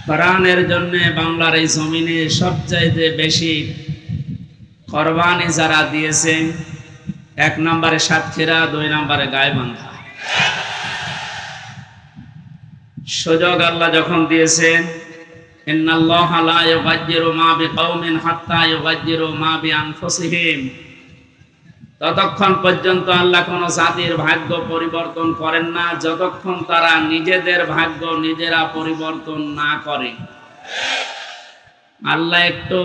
কোরআনের জন্য বাংলার এই জমিনে সবচাইতে বেশি কোরবানি যারা দিয়েছে, 1 নম্বরে সাতক্ষীরা, 2 নম্বরে গাইবান্ধা। সুযোগ আল্লাহ যখন দিয়েছেন, ইন্নাল্লাহা লা ইউগায়্যিরু মা বিকাওমিন হাত্তা ইউগায়্যিরু মা বিআনফুসিহিম, ততক্ষণ পর্যন্ত আল্লাহ কোন জাতির ভাগ্য পরিবর্তন করেন না যতক্ষণ তারা নিজেদের ভাগ্য নিজেরা পরিবর্তন না করে। আল্লাহ একটু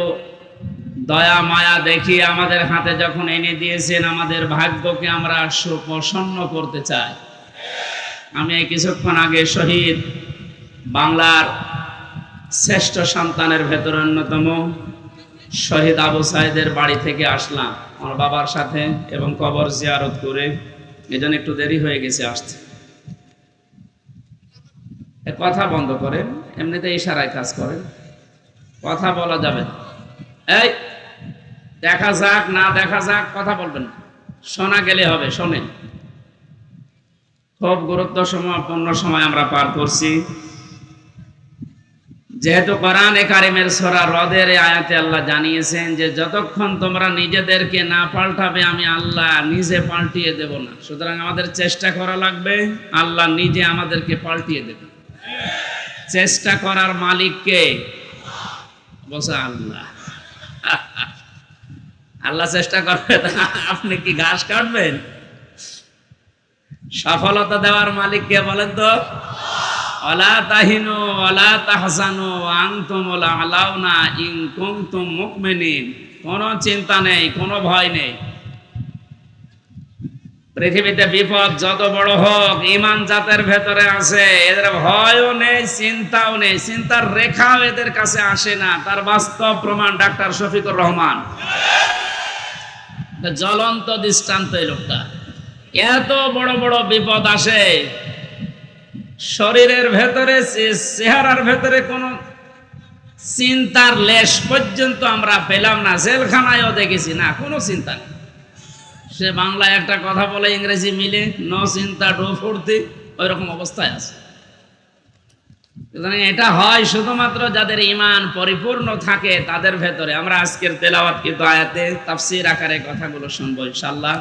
দয়া মায়া দেখিয়ে আমাদের হাতে যখন এনে দিয়েছেন, আমাদের ভাগ্যকে আমরা সুপ্রসন্ন করতে চাই। আমি এই কিছুক্ষণ আগে শহীদ বাংলার শ্রেষ্ঠ সন্তানের ভেতর অন্যতম শহীদ আবু সাইদের বাড়ি থেকে আসলাম আমার বাবার সাথে, এবং কবর জিয়ারত করে, এজন্য একটু দেরি হয়ে গেছে আসতে। কথা বন্ধ করেন, এমনিতে ইশারায় কাজ করেন, কথা বলা যাবে না। এই দেখা যাক না দেখা যাক কথা বলবেন না, শোনা গেলে হবে, শোনেন। খুব গুরুত্বপূর্ণ সময় আমরা পার করছি। যেহেতু কোরআনে কারিমের সূরা রদের আয়াতে আল্লাহ জানিয়েছেন যে যতক্ষণ তোমরা নিজেদেরকে না পাল্টাবে আমি আল্লাহ নিজে পাল্টিয়ে দেব না। সুতরাং আমাদের চেষ্টা করা লাগবে, আল্লাহ নিজে আমাদেরকে পাল্টিয়ে দেবে। চেষ্টা করার মালিক কে? বসে আল্লাহ। আল্লাহ চেষ্টা করবে, আপনি কি ঘাস কাটবেন? সফলতা দেওয়ার মালিক কে বলেন তো? ওয়ালা তাহিনু ওয়ালা তাহজানু ওয়া আনতুমুল আলাউনা ইন কুনতুম মুমিনিন। কোনো চিন্তা নেই, কোনো ভয় নেই। পৃথিবীতে বিপদ যত বড় হোক, ঈমান জাতের ভেতরে আছে, এদের ভয়ও নেই, চিন্তাও নেই, চিন্তার রেখাও এদের কাছে আসে না। তার বাস্তব প্রমাণ ডাক্তার শফিকুর রহমান, জ্বলন্ত দৃষ্টান্ত এই লোকটা। এত বড় বড় বিপদ আসে, শরীরের ভেতরে, চেহারার ভেতরে কোনো চিন্তার লেশ পর্যন্ত আমরা পেলাম না। জেলখানায়ও দেখেছি না, কোনো চিন্তা নেই। সে বাংলায় একটা কথা বলে, ইংরেজি মিলে, নো চিন্তা ডো ফুর্তি, ওই রকম অবস্থায় আছে। এটা হয় শুধুমাত্র যাদের ঈমান পরিপূর্ণ থাকে তাদের ভেতরে। আমরা আজকের তেলাওয়াতকৃত আয়াতে তাফসীর আকারে কথাগুলো শুনবো ইনশাআল্লাহ।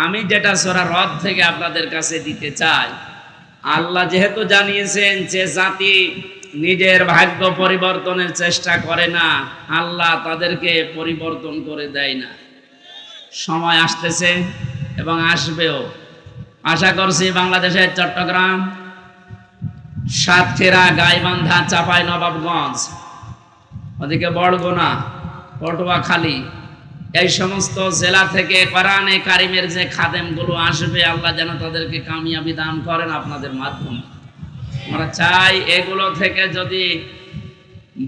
আমি যেটা সূরা রদ থেকে আপনাদের কাছে দিতে চাই, আল্লাহ যেহেতু জানিয়েছেন যে জাতি নিজের ভাগ্য পরিবর্তনের চেষ্টা করে না, আল্লাহ তাদেরকে পরিবর্তন করে দেয় না। সময় আসতেছে এবং আসবেও। আশা করছি বাংলাদেশের চট্টগ্রাম, সাতক্ষীরা, গাইবান্ধা, চাঁপাইনবাবগঞ্জ, ওদিকে বরগুনা, পটুয়াখালী, এই সমস্ত জেলা থেকে কোরআনে কারিমের যে খাদেমগুলো আসবে, আল্লাহ যেন তাদেরকে কামিয়াবি দান করেন আপনাদের মাধ্যমে। আমরা চাই এগুলো থেকে যদি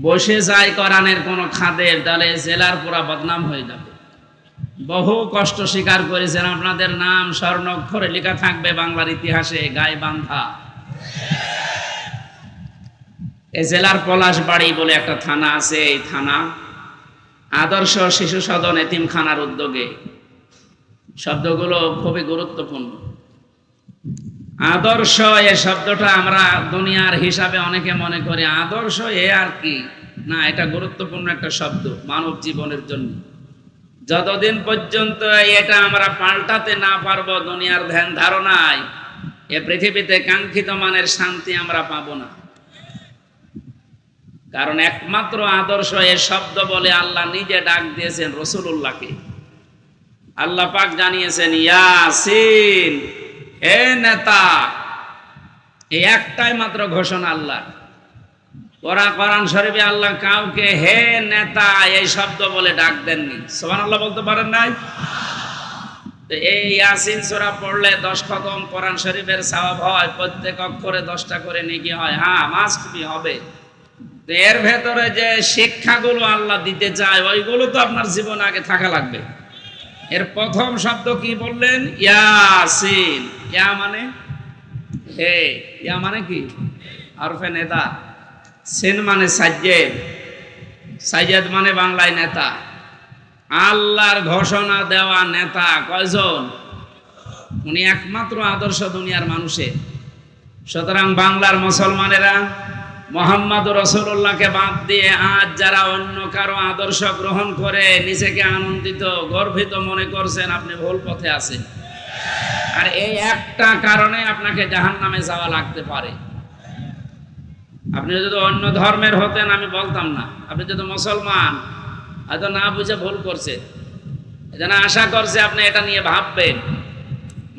বসে যায় কোরআনের কোনো খাদেম, তাহলে জেলার পুরা বদনাম হয়ে যাবে। বহু কষ্ট স্বীকার করেছেন, আপনাদের নাম স্বর্ণাক্ষরে লেখা থাকবে বাংলার ইতিহাসে। গাইবান্ধা এই জেলার পলাশবাড়ি বলে একটা থানা আছে, এই থানা আদর্শ শিশু সদন এতিমখানার উদ্যোগে। শব্দগুলো খুবই গুরুত্বপূর্ণ। আদর্শ এ শব্দটা আমরা দুনিয়ার হিসাবে অনেকে মনে করি আদর্শ এ আর কি না, এটা গুরুত্বপূর্ণ একটা শব্দ মানব জীবনের জন্য। যতদিন পর্যন্ত এটা আমরা পাল্টাতে না পারবো দুনিয়ার ধ্যান ধারণায়, এ পৃথিবীতে কাঙ্ক্ষিত মানের শান্তি আমরা পাবো না। কারণ একমাত্র আদর্শ এ শব্দ বলে আল্লাহ নিজে ডাক দিয়েছেন রাসূলুল্লাহকে। আল্লাহ পাক জানিয়েছেন, ইয়াসিন, হে নেতা। এই একটাই মাত্র ঘোষণা আল্লাহ। কোরআন শরীফে আল্লাহ কাউকে হে নেতা এই শব্দ বলে ডাক দেননি। সুবহানাল্লাহ বলতে পারেন নাই? তো এই ইয়াসিন সূরা পড়লে 10 খতম কোরআন শরীফের সওয়াব হয়, প্রত্যেক অক্ষরে 10টা করে নেকি হয়। হ্যাঁ, মাস্ট বি হবে। এর ভেতরে যে শিক্ষাগুলো আল্লাহ দিতে চায়, ওইগুলো তো আপনার জীবন আগে থাকা লাগবে। এর প্রথম শব্দ কি বললেন? ইয়াসিন। ইয়া মানে হে, ইয়া মানে কি? আরফে নেতা। সিন মানে সাজ্জেদ, সাজ্জেদ মানে বাংলায় নেতা। আল্লাহর ঘোষণা দেওয়া নেতা কয়জন? উনি একমাত্র আদর্শ দুনিয়ার মানুষের। সুতরাং বাংলার মুসলমানেরা মোহাম্মদ রাসূলুল্লাহকে বাদ দিয়ে আজ যারা অন্য কারো আদর্শ গ্রহণ করে নিজেকে আনন্দিত গর্বিত মনে করছেন, আপনি ভুল পথে আছেন। আর এই একটা কারণে আপনাকে জাহান্নামে যাওয়া লাগতে পারে। আপনি যদি অন্য ধর্মের হতেন আমি বলতাম না, আপনি যদি মুসলমান হয়তো না বুঝে ভুল করছে, এজন্য আশা করছে আপনি এটা নিয়ে ভাববেন।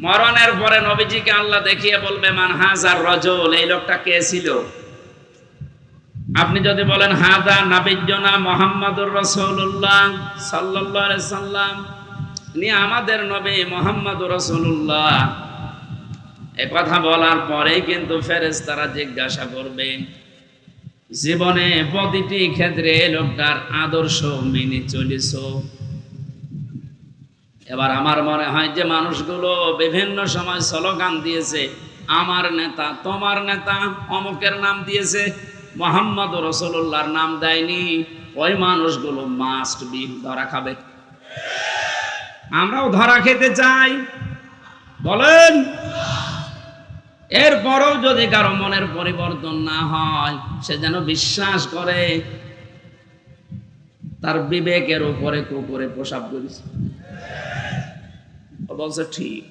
মরণের পরে নবীজিকে আল্লাহ দেখিয়ে বলবে মান হাজার রাজুল, এই লোকটা কে ছিল? আপনি যদি বলেন হাদা নাবিয়্যুনা মুহাম্মাদুর রাসূলুল্লাহ সাল্লাল্লাহু আলাইহি সাল্লাম, ইনি আমাদের নবী মুহাম্মাদুর রাসূলুল্লাহ, এই কথা বলার পরেই কিন্তু ফেরেশতারা জিজ্ঞাসা করবে জীবনে প্রতিটি ক্ষেত্রে লোকটার আদর্শ মেনে চলেছো? এবার আমার মনে হয় যে মানুষগুলো বিভিন্ন সময় স্লোগান দিয়েছে, আমার নেতা, তোমার নেতা, অমুকের নাম দিয়েছে, মুহাম্মদ রাসূলুল্লাহর নাম দেয়নি, ওই মানুষগুলো মাস্ট বি ধরা খাবে। আমরাও ধরা খেতে চাই, বলেন? এরপরও যদি কারো মনের পরিবর্তন না হয়, সে যেন বিশ্বাস করে তার বিবেকের উপরে কুকুরে প্রসাব করেছে। বলছে ঠিক।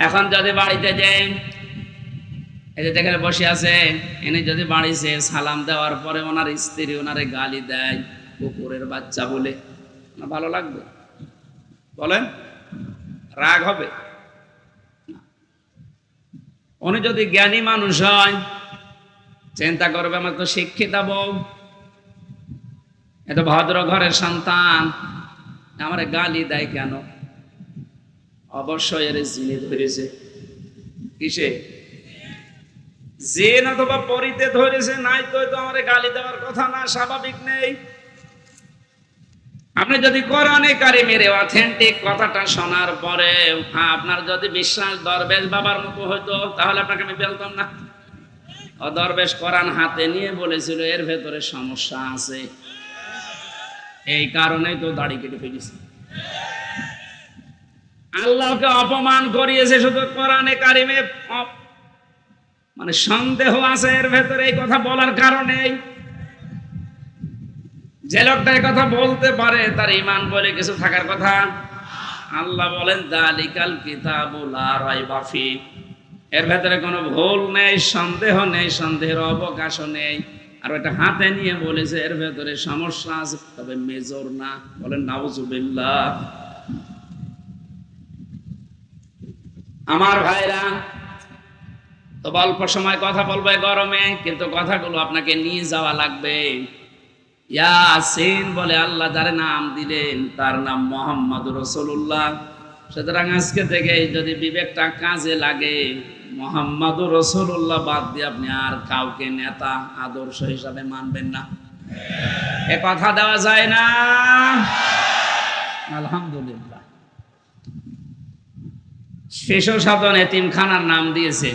এখন যদি বাড়িতে যাই, এই যে যেখানে বসে আছে এনে যদি বাড়িতে সালাম দেওয়ার পরে ওনার স্ত্রী ওনারে গালি দেয় কুকুরের বাচ্চা বলে, ভালো লাগবে? বলেন, রাগ হবে? উনি যদি জ্ঞানী মানুষ হয় চিন্তা করবে আমার তো শিক্ষিতা বউ, এত ভদ্র ঘরের সন্তান, আমার গালি দেয় কেন? অবশ্যই এর জিনে ধরেছে। কিসে? জিন অথবা পরিতে ধরেছে, নাই তো আমার গালি দেওয়ার কথা না, স্বাভাবিক নেই। আপনি যদি কোরআনে কারিমের অথেন্টিক কথাটা শোনার পরে আপনার যদি বিশ্বাস দরবেশ বাবার মতো হইতো, তাহলে আপনাকে আমি বলতাম না। ও দরবেশ কোরআন হাতে নিয়ে বলেছিল এর ভেতরে সমস্যা আছে, এই কারণেই তো দাড়ি কেটে ফেলেছে। আল্লাহকে অপমান করিয়েছে শুধু কোরআনে কারিমে, মানে সন্দেহ আছে এর ভেতরে এই কথা বলার কারণেই। যে লোকটা এই কথা বলতে পারে তার ঈমান বলে কিছু থাকার কথা। আল্লাহ বলেন যালিকাল কিতাবু লা রাইবা ফি, এর ভেতরে কোনো ভুল নেই, সন্দেহ নেই, সন্দেহের অবকাশও নেই। আর ওটা হাতে নিয়ে বলেছে এর ভেতরে সমস্যা আছে, তবে মেজর না। বলেন নাউজুবিল্লাহ। আমার ভাইরা, তো অল্প সময় কথা বলবে গরমে, কিন্তু কথাগুলো আপনাকে নিয়ে যাওয়া লাগবে। ইয়াসিন বলে আল্লাহ যার নাম দিলেন তার নাম মুহাম্মদুর রাসূলুল্লাহ। সুতরাং আজকে থেকে যদি বিবেকটা কাজে লাগে, মুহাম্মদুর রাসূলুল্লাহ বাদ দিয়ে আপনি আর কাউকে নেতা আদর্শ হিসাবে মানবেন না। এ কথা দেওয়া যায় না? আলহামদুলিল্লাহ। শিশু সদন এতিমখানার নাম দিয়েছে।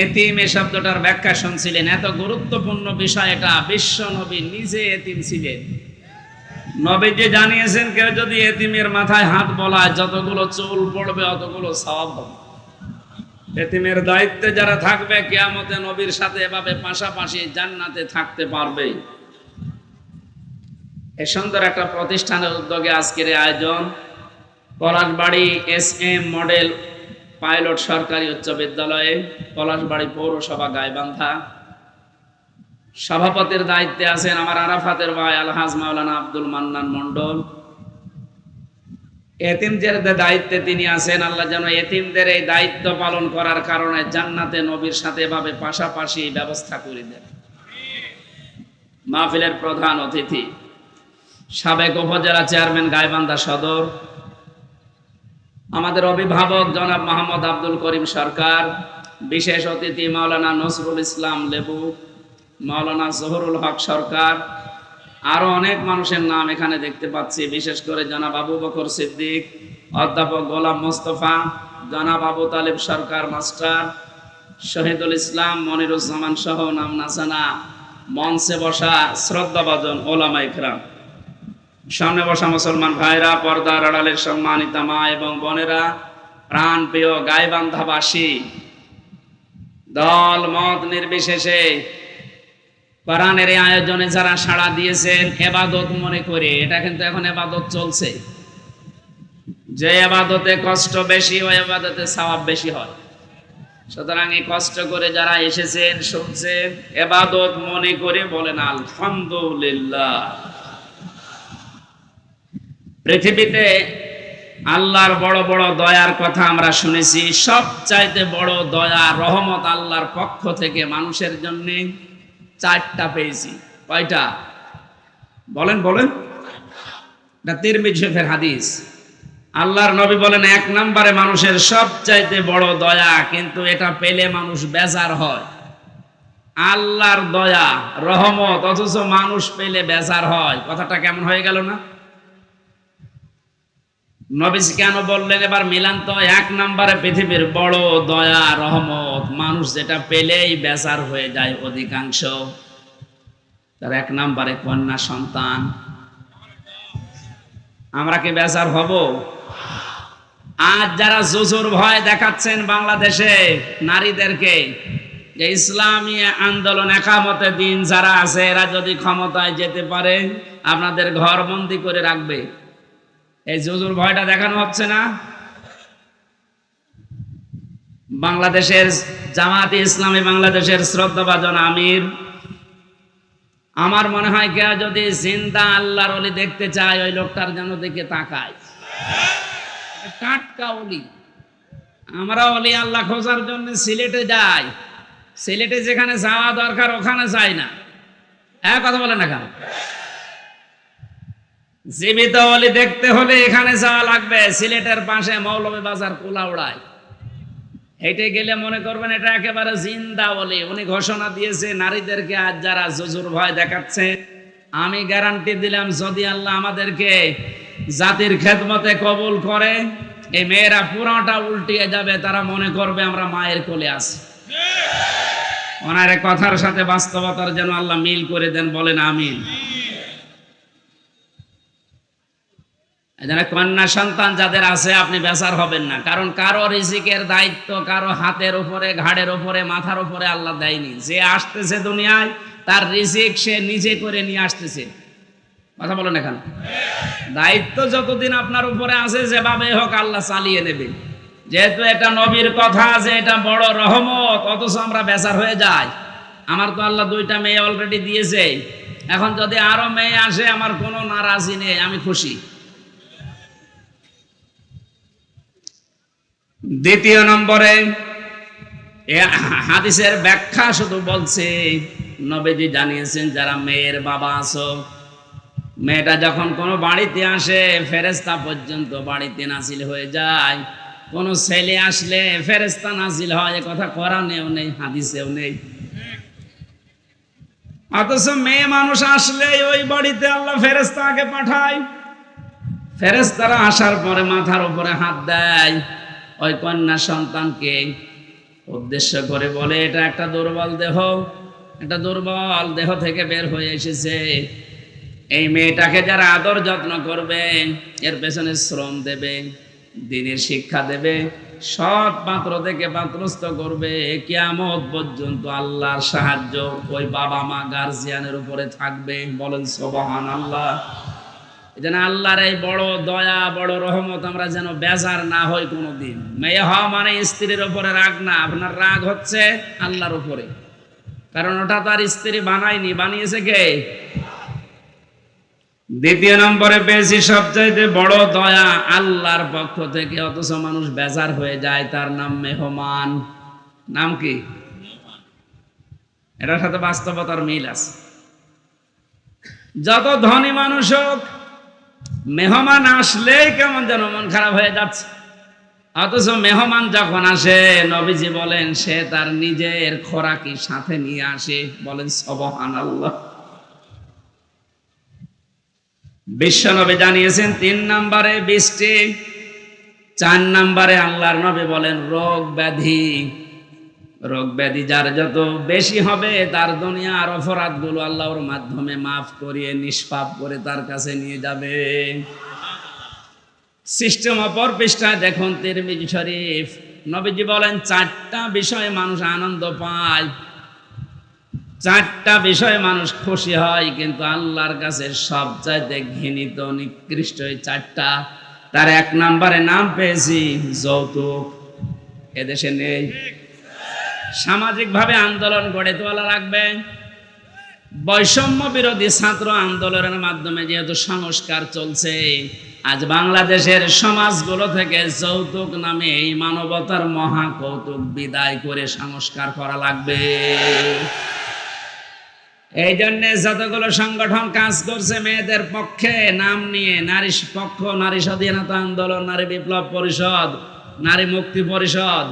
এতিম এ শব্দটার ব্যাখ্যা শুনছিলেন, এত গুরুত্বপূর্ণ বিষয় এটা। বিশ্ব নবী নিজে এতিম ছিলেন। নবীজি জানিয়েছেন কেউ যদি এতিমের মাথায় হাত বলায় যতগুলো চুল পড়বে অতগুলো সওয়াব হবে। এতিমের দায়িত্বে যারা থাকবে কিয়ামতে নবীর সাথে এভাবে পাশাপাশি জান্নাতে থাকতে পারবে। এ সুন্দর একটা প্রতিষ্ঠানের উদ্যোগে আজকের আয়োজন। পলাশবাড়ি SM মডেল পাইলট সরকারি উচ্চ বিদ্যালয়ে, পলাশবাড়ি পৌরসভা গাইবান্ধা। সভাপতির দায়িত্বে আছেন আমার আরাফাতের ভাই আলহাজ মাওলানা আব্দুল মান্নান মন্ডল। এতিমদের দায়িত্বে তিনি আছেন। আল্লাহ যেন এতিমদের এই দায়িত্ব পালন করার কারণে জান্নাতে নবীর সাথে এভাবে পাশাপাশি ব্যবস্থা করে দেন। মাহফিলের প্রধান অতিথি সাবেক উপজেলা চেয়ারম্যান গাইবান্ধা সদর, আমাদের অভিভাবক জনাব মোহাম্মদ আব্দুল করিম সরকার, বিশেষ অতিথি মাওলানা নসরুল ইসলাম লেবু, মাওলানা জহুরুল হক সরকার, আরো অনেক মানুষের নাম এখানে দেখতে পাচ্ছি। বিশেষ করে জনাব আবু বকর সিদ্দিক, অধ্যাপক গোলাম মোস্তফা, জনাব আবু তালেব সরকার মাস্টার, শহীদুল ইসলাম মনিরুজ্জামান সহ নাম নাসানা মঞ্চে বসা শ্রদ্ধাভাজন ওলামা ইকরাম, সামনে বসা মুসলমান ভাইরা, পর্দার আড়ালের সম্মানিতা মা এবং বোনেরা, প্রাণ প্রিয় গাইবান্ধাবাসী, দল মত নির্বিশেষে কোরআনের এই আয়োজনে যারা সাড়া দিয়েছেন ইবাদত মনে করে, এটা কিন্তু এখন ইবাদত চলছে। যে ইবাদতে কষ্ট বেশি ওই ইবাদতে সওয়াব বেশি হয়। সুতরাং এই কষ্ট করে যারা এসেছেন শুনছেন ইবাদত মনে করে বলেন আলহামদুলিল্লাহ। পৃথিবীতে আল্লাহর বড় বড় দয়ার কথা আমরা শুনেছি। সবচাইতে বড় দয়া রহমত আল্লাহর পক্ষ থেকে মানুষের জন্য চারটা পেয়েছি। কয়টা বলেন বলেন? এটা তিরমিজি শরীফের হাদিস। আল্লাহর নবী বলেন, এক নম্বরে মানুষের সবচাইতে বড় দয়া, কিন্তু এটা পেলে মানুষ বেজার হয়। আল্লাহর দয়া রহমত, অথচ মানুষ পেলে বেজার হয়। কথাটা কেমন হয়ে গেল না? নবীজি কেন বললেন এবার মিলান তো? এক নম্বরে পৃথিবীর বড় দয়া রহমত, মানুষ যেটা পেলেই বেজার হয়ে যায় অধিকাংশ। তার এক নম্বরে কন্যা সন্তান। আমরা কি বেজার হব? আজ যারা জুজুর ভয় দেখাচ্ছেন বাংলাদেশে নারীদেরকে, যে ইসলামী আন্দোলন একামতে দিন যারা আছে, এরা যদি ক্ষমতায় যেতে পারে আপনাদের ঘর বন্দি করে রাখবে, এই জুজুর ভয়টা দেখানো হচ্ছে না? বাংলাদেশের জামাতে ইসলামী বাংলাদেশের শ্রদ্ধাভাজন আমির, আমার মনে হয় কেউ যদি জিন্দা আল্লাহর ওলি দেখতে চায়, ওই লোকটার যেন দিকে তাকায়। টাটকা ওলি। আমরা ওলি আল্লাহ খোঁজার জন্য সিলেটে যাই, সিলেটে যেখানে যাওয়া দরকার ওখানে যাই না। হ্যাঁ, কথা বলে না কেন? জীবিত ওলি দেখতে হলে এখানে যাওয়া লাগবে, সিলেটের পাশে মৌলভীবাজার কুলাউড়ায়। হেঁটে গেলে মনে করবেন এটা একেবারে জিন্দা ওলি। উনি ঘোষণা দিয়েছে নারীদেরকে আজ যারা জুজুর ভয় দেখাচ্ছে, আমি গ্যারান্টি দিলাম যদি আল্লাহ আমাদেরকে জাতির খেদমতে কবুল করে, এই মেয়েরা পুরাটা উল্টিয়ে যাবে। তারা মনে করবে আমরা মায়ের কোলে আছি। ওনার কথার সাথে বাস্তবতার যেন আল্লাহ মিল করে দেন, বলেন আমিন। কন্যা সন্তান যাদের আছে আপনি বেজার হবেন না, কারণ কারো রিজিকের দায়িত্ব কারো হাতের উপরে, ঘাড়ের উপরে, মাথার উপরে আল্লাহ দেয়নি। যে আসতেছে দুনিয়ায় তার রিজিক সে নিজে করে নিয়ে আসতেছে। কথা বলেন এখানে? দায়িত্ব যতদিন আপনার উপরে আছে যেভাবে হোক আল্লাহ চালিয়ে নেবে। যেহেতু এটা নবীর কথা যে এটা বড় রহমত, অথচ আমরা বেজার হয়ে যাই। আমার তো আল্লাহ 2টা মেয়ে অলরেডি দিয়েছে, এখন যদি আরো মেয়ে আসে আমার কোনো নারাজি নেই, আমি খুশি। দ্বিতীয় নম্বরে হাদিসের ব্যাখ্যা শুধু বলছে, নবীজি জানিয়েছেন যারা মেয়ের বাবা আছো, মেয়েটা যখন কোনো বাড়িতে আসে ফেরেশতা পর্যন্ত বাড়িতে নাজিল হয়ে যায়। কোন ছেলে আসলে ফেরেশতা নাজিল হয়, এ কথা কোরআনেও নেই, হাদিসেও নেই। অথচ মেয়ে মানুষ আসলে ওই বাড়িতে আল্লাহ ফেরেশতা আগে পাঠায়। ফেরেশতারা আসার পরে মাথার উপরে হাত দেয়, ওই কন্যা সন্তানকে উদ্দেশ্য করে বলে এটা একটা দুর্বল দেহ, একটা দুর্বল দেহ থেকে বের হয়ে এসেছে। এই মেয়েটাকে যারা আদর যত্ন করবে, এর পেছনে শ্রম দেবে, দ্বীনের শিক্ষা দেবে, সৎ পাত্র থেকে পাত্রস্থ করবে, কিয়ামত পর্যন্ত আল্লাহর সাহায্য ওই বাবা মা গার্জিয়ানের উপরে থাকবে। বলেন সুবহানাল্লাহ। যেন আল্লাহর এই বড় দয়া, বড় রহমত আমরা যেন বেজার না হই কোনোদিন। মেয়ে হওয়া মানে স্ত্রীর উপরে রাগ না, আপনার রাগ হচ্ছে আল্লাহর উপরে, কারণ ওটা তো আর স্ত্রী বানায়নি, বানিয়েছে কে? দ্বিতীয় নম্বরে পেয়েছি সবচাইতে বড় দয়া আল্লাহর পক্ষ থেকে, অথচ মানুষ বেজার হয়ে যায়। তার নাম মেহমান। নাম কি? এটার সাথে বাস্তবতার মিল আছে। যত ধনী মানুষ হোক, মেহমান আসলেই কেমন যেন মন খারাপ হয়ে যাচ্ছে। অথচ মেহমান যখন আসে, নবীজি বলেন সে তার নিজের খোরাকি সাথে নিয়ে আসে। বলেন সুবহানাল্লাহ। বিশ্ব নবী জানিয়েছেন 3 নম্বরে বৃষ্টি, 4 নম্বরে আল্লাহর নবী বলেন রোগ ব্যাধি। রোগ ব্যাধি যার যত বেশি হবে, তার দুনিয়ার অপরাধগুলো আল্লাহর মাধ্যমে মাফ করিয়ে নিষ্পাপ করে তার কাছে নিয়ে যাবে। সিস্টেম অপর পৃষ্ঠায় দেখুন তিরমিজি শরীফ নবীজি বলেন 4টা বিষয়ে মানুষ আনন্দ পায়, 4টা বিষয়ে মানুষ খুশি হয়, কিন্তু আল্লাহর কাছে সবচাইতে ঘৃণিত নিকৃষ্ট এই 4টা। তার 1 নম্বরে নাম পেয়েছি যৌতুক। এদেশে নেই। সামাজিকভাবে আন্দোলন গড়ে তোলা লাগবে। বৈষম্য বিরোধী ছাত্র আন্দোলনের মাধ্যমে যেহেতু সংস্কার চলছে, আজ বাংলাদেশের সমাজগুলো থেকে যৌতুক নামে এই মানবতার মহা কৌতুক বিদায় করে সংস্কার করা লাগবে। এই জন্য যতগুলো সংগঠন কাজ করছে মেয়েদের পক্ষে নাম নিয়ে, নারী পক্ষ, নারী স্বাধীনতা আন্দোলন, নারী বিপ্লব পরিষদ, নারী মুক্তি পরিষদ,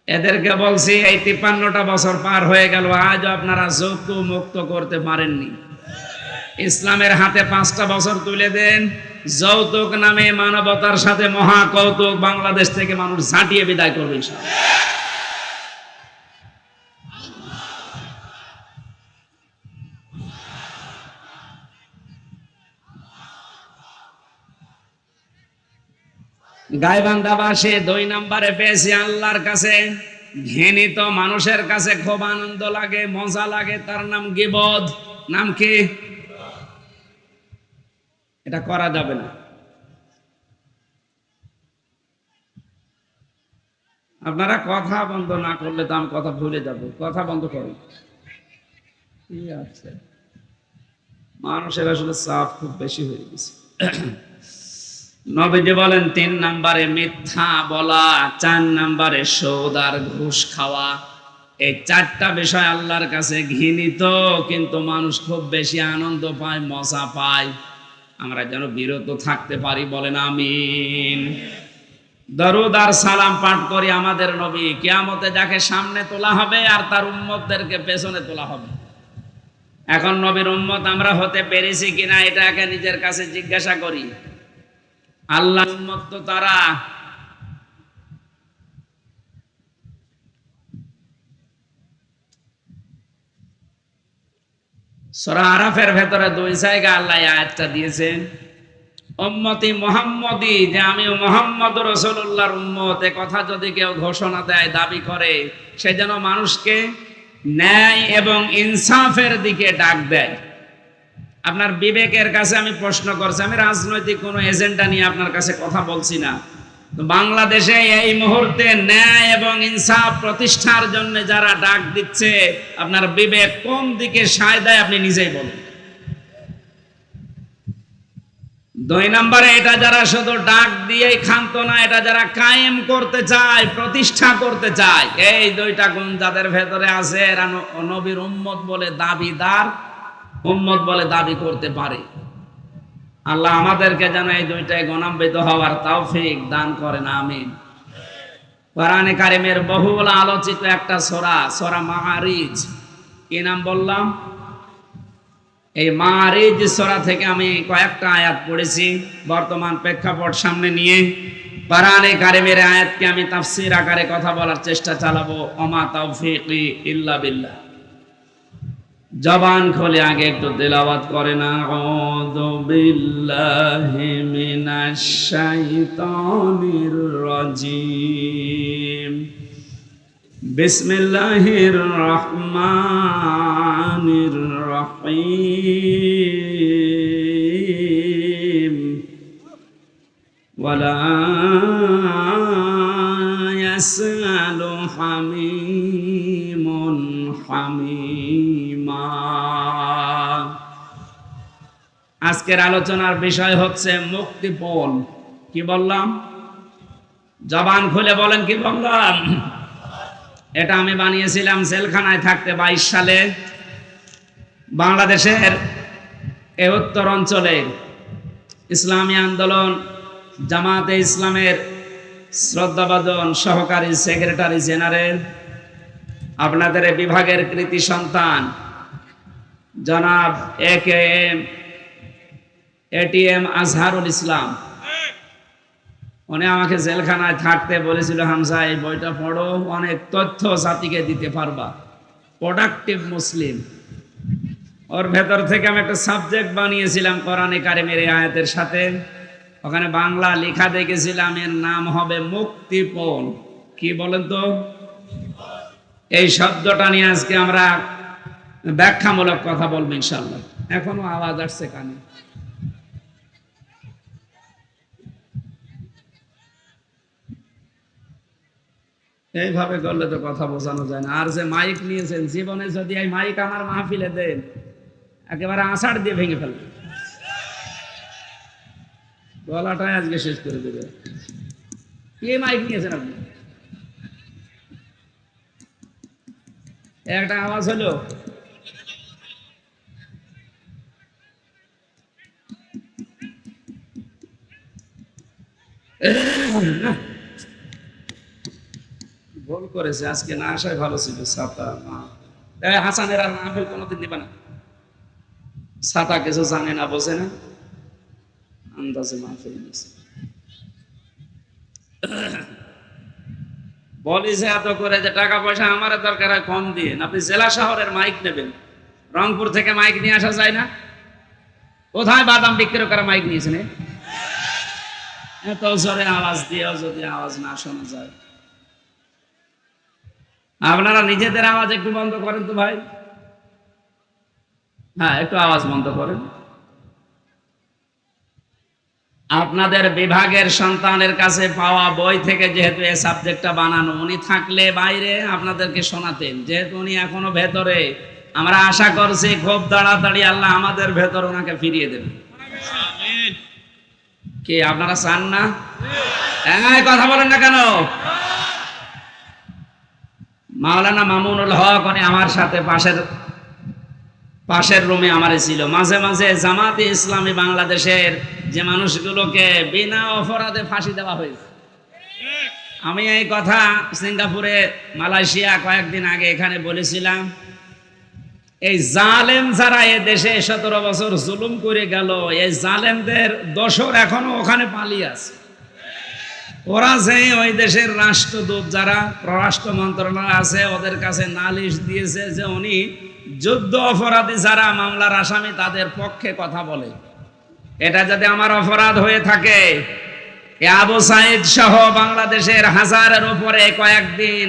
এদেরকে বলছি এই 53টা বছর পার হয়ে গেল, আজও আপনারা যৌতুক মুক্ত করতে পারেননি। ইসলামের হাতে 5টা বছর তুলে দেন, যৌতুক নামে মানবতার সাথে মহা কৌতুক বাংলাদেশ থেকে মানুষ ঝাঁটিয়ে বিদায় করবে। গাইবান্ধাবাসী 2 নম্বরে পেয়েছি আল্লাহর কাছে ঘৃণিত মানুষের কাছে খুব আনন্দ লাগে, মজা লাগে, তার নাম গীবত। নাম কি? এটা করা যাবে না। আপনারা কথা বন্ধ না করলে তো আমি কথা ভুলে যাব। কথা বন্ধ করুন। ঠিক আছে, মানুষের আসলে চাপ খুব বেশি হয়ে গেছে। নবীজি বলেন 3 নম্বরে মিথ্যা বলা, 4 নম্বরে সুদ আর ঘুষ খাওয়া। এই 4টা বিষয় আল্লাহর কাছে ঘৃণিত, কিন্তু মানুষ খুব বেশি আনন্দ পায়, মজা পায়। আমরা যেন বিরত থাকতে পারি, বলেন আমিন। দরুদ আর সালাম পাঠ করি আমাদের নবী। কিয়ামতে যাকে সামনে তোলা হবে আর তার উম্মতদেরকে পেছনে তোলা হবে। এখন নবীর উম্মত আমরা হতে পেরেছি কিনা এটাকে নিজের কাছে জিজ্ঞাসা করি। আল্লাহ উম্মত তো তারা। সূরা আরাফের ভেতরে 2 জায়গা আল্লাহ আয়াতটা দিয়েছেন, উম্মতি মুহাম্মদি, যে আমি মুহাম্মদ রাসূলুল্লাহর উম্মত। এ কথা যদি কেউ ঘোষণা দেয়, দাবি করে, সে যেন মানুষকে ন্যায় এবং ইনসাফের দিকে ডাক দেয়। আপনার বিবেকের কাছে আমি প্রশ্ন করছি, আমি রাজনৈতিক কোনো এজেন্ডা নিয়ে আপনার কাছে কথা বলছি না। তো বাংলাদেশে এই মুহূর্তে ন্যায় এবং ইনসাফ প্রতিষ্ঠার জন্য যারা ডাক দিচ্ছে, আপনার বিবেক কোন দিকে সায় দেয় আপনি নিজেই বলুন। 2 নম্বরে এটা যারা শুধু ডাক দিয়েই ক্ষান্ত না, এটা যারা কায়েম করতে চায়, প্রতিষ্ঠা করতে চায়, এই 2টা গুণ যাদের ভেতরে আছে, এরা নবীর উম্মত বলে দাবিদার, উম্মত বলে দাবি করতে পারে। আল্লাহ আমাদেরকে যেন এই 2টায় গুণান্বিত হওয়ার তৌফিক দান করেন, আমিন। কোরআনে কারিমের বহুল আলোচিত একটা সূরা, সূরা মাআরিজ। কি নাম বললাম? এই মাআরিজ সূরা থেকে আমি কয়েকটা আয়াত পড়েছি বর্তমান প্রেক্ষাপট সামনে নিয়ে। কোরআনে কারিমের আয়াতকে আমি তাফসীর আকারে কথা বলার চেষ্টা চালাবো। ওমা তাওফীকি ইল্লা বিল্লাহ। জবান খুলে আগে একটু তেলাওয়াত করেন, আউযু বিল্লাহি মিনাশ শাইতানির রাজীম, বিসমিল্লাহির রহমানির রহিম, ওয়ালা ইয়াসআলু হামিমুন হামিমা। আজকের আলোচনার বিষয় হচ্ছে মুক্তিপণ। কি বললাম? জবান খুলে বলেন, কি বললাম? এটা আমি বানিয়েছিলাম জেলখানায় থাকতে 22 সালে। বাংলাদেশের এই উত্তর অঞ্চলে ইসলামী আন্দোলন জামাতে ইসলামের শ্রদ্ধাভাজন সহকারী সেক্রেটারি জেনারেল, আপনাদের বিভাগের কৃতি সন্তান জনাব এটিএম আজহারুল ইসলাম, উনি আমাকে জেলখানায় থাকতে বলেছিল, হামজা এই বইটা পড়ো, অনেক তথ্য জাতিকে দিতে পারবা, প্রোডাক্টিভ মুসলিম। ওর ভেতর থেকে আমি একটা সাবজেক্ট বানিয়েছিলাম কোরআনে কারিমের আয়াতের সাথে, ওখানে বাংলা লেখা দেখেছিলাম, এর নাম হবে মুক্তিপণ। কি বলেন তো? এই শব্দটা নিয়ে আজকে আমরা ব্যাখ্যামূলক কথা বলবো ইনশাআল্লাহ। এখনো আওয়াজ আসছে কানে? এইভাবে করলে তো কথা বোঝানো যায় না। আর যে মাইক নিয়েছেন, জীবনে যদি এই মাইক আমার মাহফিলে দেন, একেবারে আষাঢ় দিয়ে ভেঙে ফেলবে, গলাটাই আজকে শেষ করে দেবে। কি মাইক নিয়েছেন আপনি? একটা আওয়াজ হলো, ভুল করেছে, আজকে না আসাই ভালো ছিল। ছাতা হাসানের আর মাহফিল কোনোদিন দিবে না। ছাতা কিছু জানে না, বোঝে না, আন্দাজে মাহফিল দিয়েছে। বলি যে এত করে যে টাকা পয়সা আমার দরকার হয় কম দিয়ে, আপনি জেলা শহরের মাইক নেবেন, রংপুর থেকে মাইক নিয়ে আসা যায় না? কোথায় বাদাম বিক্রি করা মাইক নিয়েছেন? এত জোরে আওয়াজ দিয়েও যদি আওয়াজ না শোনা যায়। আপনারা নিজেদের আওয়াজ একটু বন্ধ করেন তো ভাই। হ্যাঁ, একটু আওয়াজ বন্ধ করেন। আপনাদের বিভাগের সন্তানের কাছে পাওয়া বই থেকে যেহেতু এই সাবজেক্টটা বানানো, উনি থাকলে বাইরে আপনাদেরকে শোনাতেন। যেহেতু উনি এখনো ভেতরে, আমরা আশা করছি খুব তাড়াতাড়ি আল্লাহ আমাদের ভেতর ওনাকে ফিরিয়ে দেবেন। কি আপনারা চান না? কথা বলেন না কেন? মাওলানা মামুনুল হক উনি আমার সাথে পাশের রুমে আমারে ছিল। মাঝে মাঝে জামাতে ইসলামী বাংলাদেশের যে মানুষগুলোকে বিনা অপরাধে ফাঁসি দেওয়া হয়েছে, আমি এই কথা সিঙ্গাপুরে, মালয়েশিয়া কয়েকদিন আগে এখানে বলেছিলাম। এই জালেম যারা এ দেশে 17 বছর জুলুম করে গেল, এই জালেমদের দোসর এখনো ওখানে পালিয়ে আছে। ওরা যে ওই দেশের রাষ্ট্রদূত যারা পররাষ্ট্র মন্ত্রণালয় আছে, ওদের কাছে নালিশ দিয়েছে যে উনি যুদ্ধ অপরাধী যারা মামলার আসামি তাদের পক্ষে কথা বলে। এটা যদি আমার অপরাধ হয়ে থাকে, আবু সাইদ সহ বাংলাদেশের হাজারের উপরে কয়েকদিন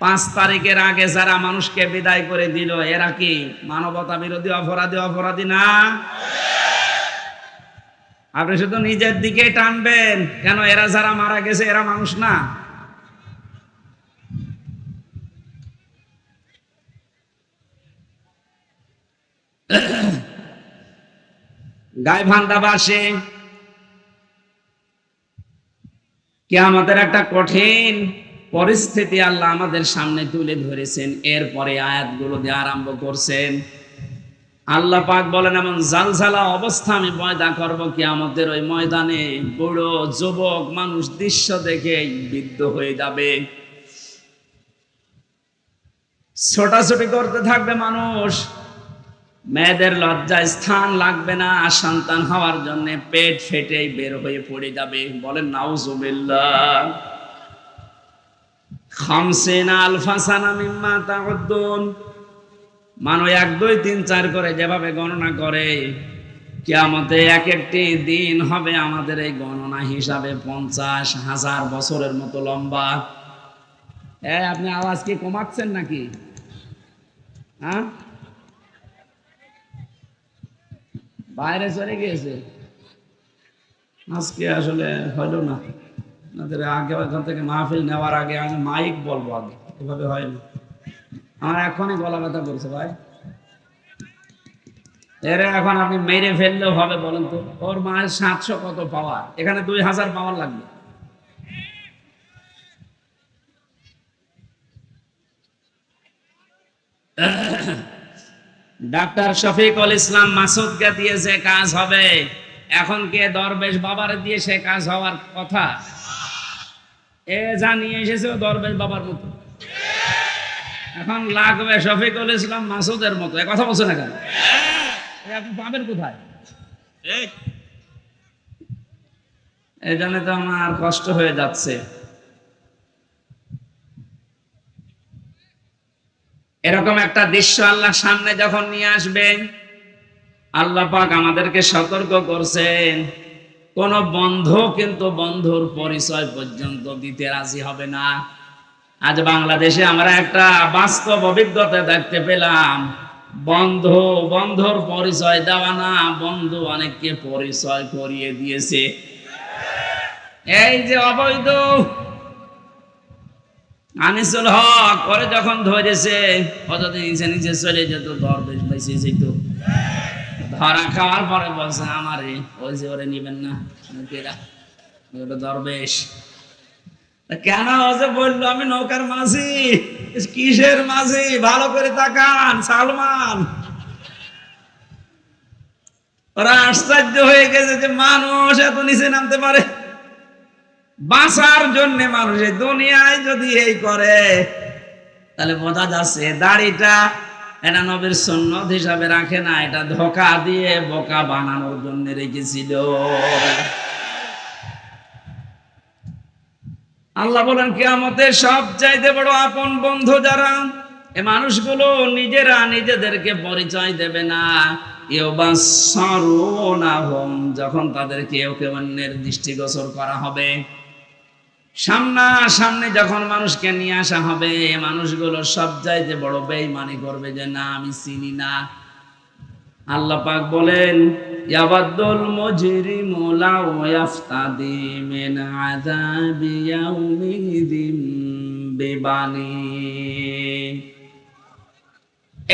5 তারিখের আগে যারা মানুষকে বিদায় করে দিল, এরা কি মানবতা বিরোধী অপরাধী না? আপনি শুধু নিজের দিকে টানবেন কেন? এরা যারা মারা গেছে এরা মানুষ না? গাইবান্ধাবাসী কিয়ামতের একটা কঠিন পরিস্থিতি আল্লাহ আমাদের সামনে তুলে ধরেছেন। এরপরে আয়াতগুলো দিয়ে আরম্ভ করছেন। আল্লাহ পাক বলেন, এমন জালজালা অবস্থা আমি পয়দা করব কিয়ামতের ওই ময়দানে, বুড়ো যুবক মানুষ দৃশ্য দেখে বিদ্ধ হয়ে যাবে। ছোটাছুটি করতে থাকবে মানুষ, মেয়েদের লজ্জায় স্থান লাগবে না, সন্তান হওয়ার জন্য পেট ফেটে বের হয়ে পড়ে যাবে। বলেন নাউজুবিল্লাহ। 50,000 সানা মিম্মা তাউদ্দুন, মানুষ 1 2 3 4 করে যেভাবে গণনা করে, কিয়ামতে এক একটি দিন হবে আমাদের এই গণনা হিসাবে 50,000 বছরের মতো লম্বা। আপনি আওয়াজ কি কমাচ্ছেন নাকি? হ্যাঁ, বাইরে চলে গিয়েছে আজকে, আসলে হইল না। আপনাদের আগে ওখান থেকে মাহফিল নেওয়ার আগে আমি মাইক বলবো, আগে এভাবে হয় না। আমার এখনই গলা ব্যথা করছে ভাই। এর এখন আপনি মেরে ফেললেও হবে? বলেন তো, ওর মায়ের 700 কত পাওয়ার, এখানে 2000 পাওয়ার লাগবে। ডাক্তার শফিকুল ইসলাম মাসুদকে দিয়ে যে কাজ হবে, এখন কে দরবেশ বাবার দিয়ে সে কাজ হওয়ার কথা? জানিয়ে এসেছে দরবেশ বাবার মতো, এখন লাগবে শফিকুল ইসলাম মাসুদের মতো। কথা বলছে না কেন? আপনি পাবেন কোথায়? এই জন্য তো আমার কষ্ট হয়ে যাচ্ছে। এরকম একটা দৃশ্য আল্লাহ সামনে যখন নিয়ে আসবেন, আল্লাহ পাক আমাদেরকে সতর্ক করছেন, কোন বন্ধু কিন্তু বন্ধুর পরিচয় পর্যন্ত দিতে রাজি হবে না। আজ বাংলাদেশে আমরা একটা বাস্তব অভিজ্ঞতা দেখতে পেলাম, বন্ধুর পরিচয় দেওয়া না, বন্ধু অনেককে পরিচয় করিয়ে দিয়েছে। এই যে অবৈধ আনিসুল হক করে যখন ধরেছে, অযথা নিচে নিচে চলে যেত, দরবেশ বেঁচে যেত। ধরা খাওয়ার পরে বলছে আমারে ওই যে ওরে নিবেন না, দরবেশ। কেন যে বললো আমি নৌকার মাঝি? কিসের মাঝি? ভালো করে তাকান, সালমান। ওরা আশ্চর্য হয়ে গেছে যে মানুষ এত নিচে নামতে পারে। বাঁচার জন্য মানুষের দুনিয়ায় যদি এই করে, তাহলে বোঝা যাচ্ছে দাড়িটা এটা নবীর সুন্নত হিসাবে রাখে না, এটা ধোঁকা দিয়ে বোকা বানানোর জন্য রেখেছিল। আল্লাহ বলেন কিয়ামতের সবচাইতে বড় আপন বন্ধু যারা, এই মানুষগুলো নিজেরা নিজেদেরকে পরিচয় দেবে না। ইউবাসসারুনাহুম, যখন তাদেরকে কেউ অন্যের দৃষ্টিগোচর করা হবে, সামনে যখন মানুষকে নিয়ে আসা হবে, মানুষগুলো সবচাইতে বড় বেঈমানি করবে যে না আমি চিনি না। আল্লাহ পাক বলেন ইয়াবাদুল মুজরিমু লাউ ইয়াফতাদি মিন আযাবি ইয়াউমিদিন বিবানি।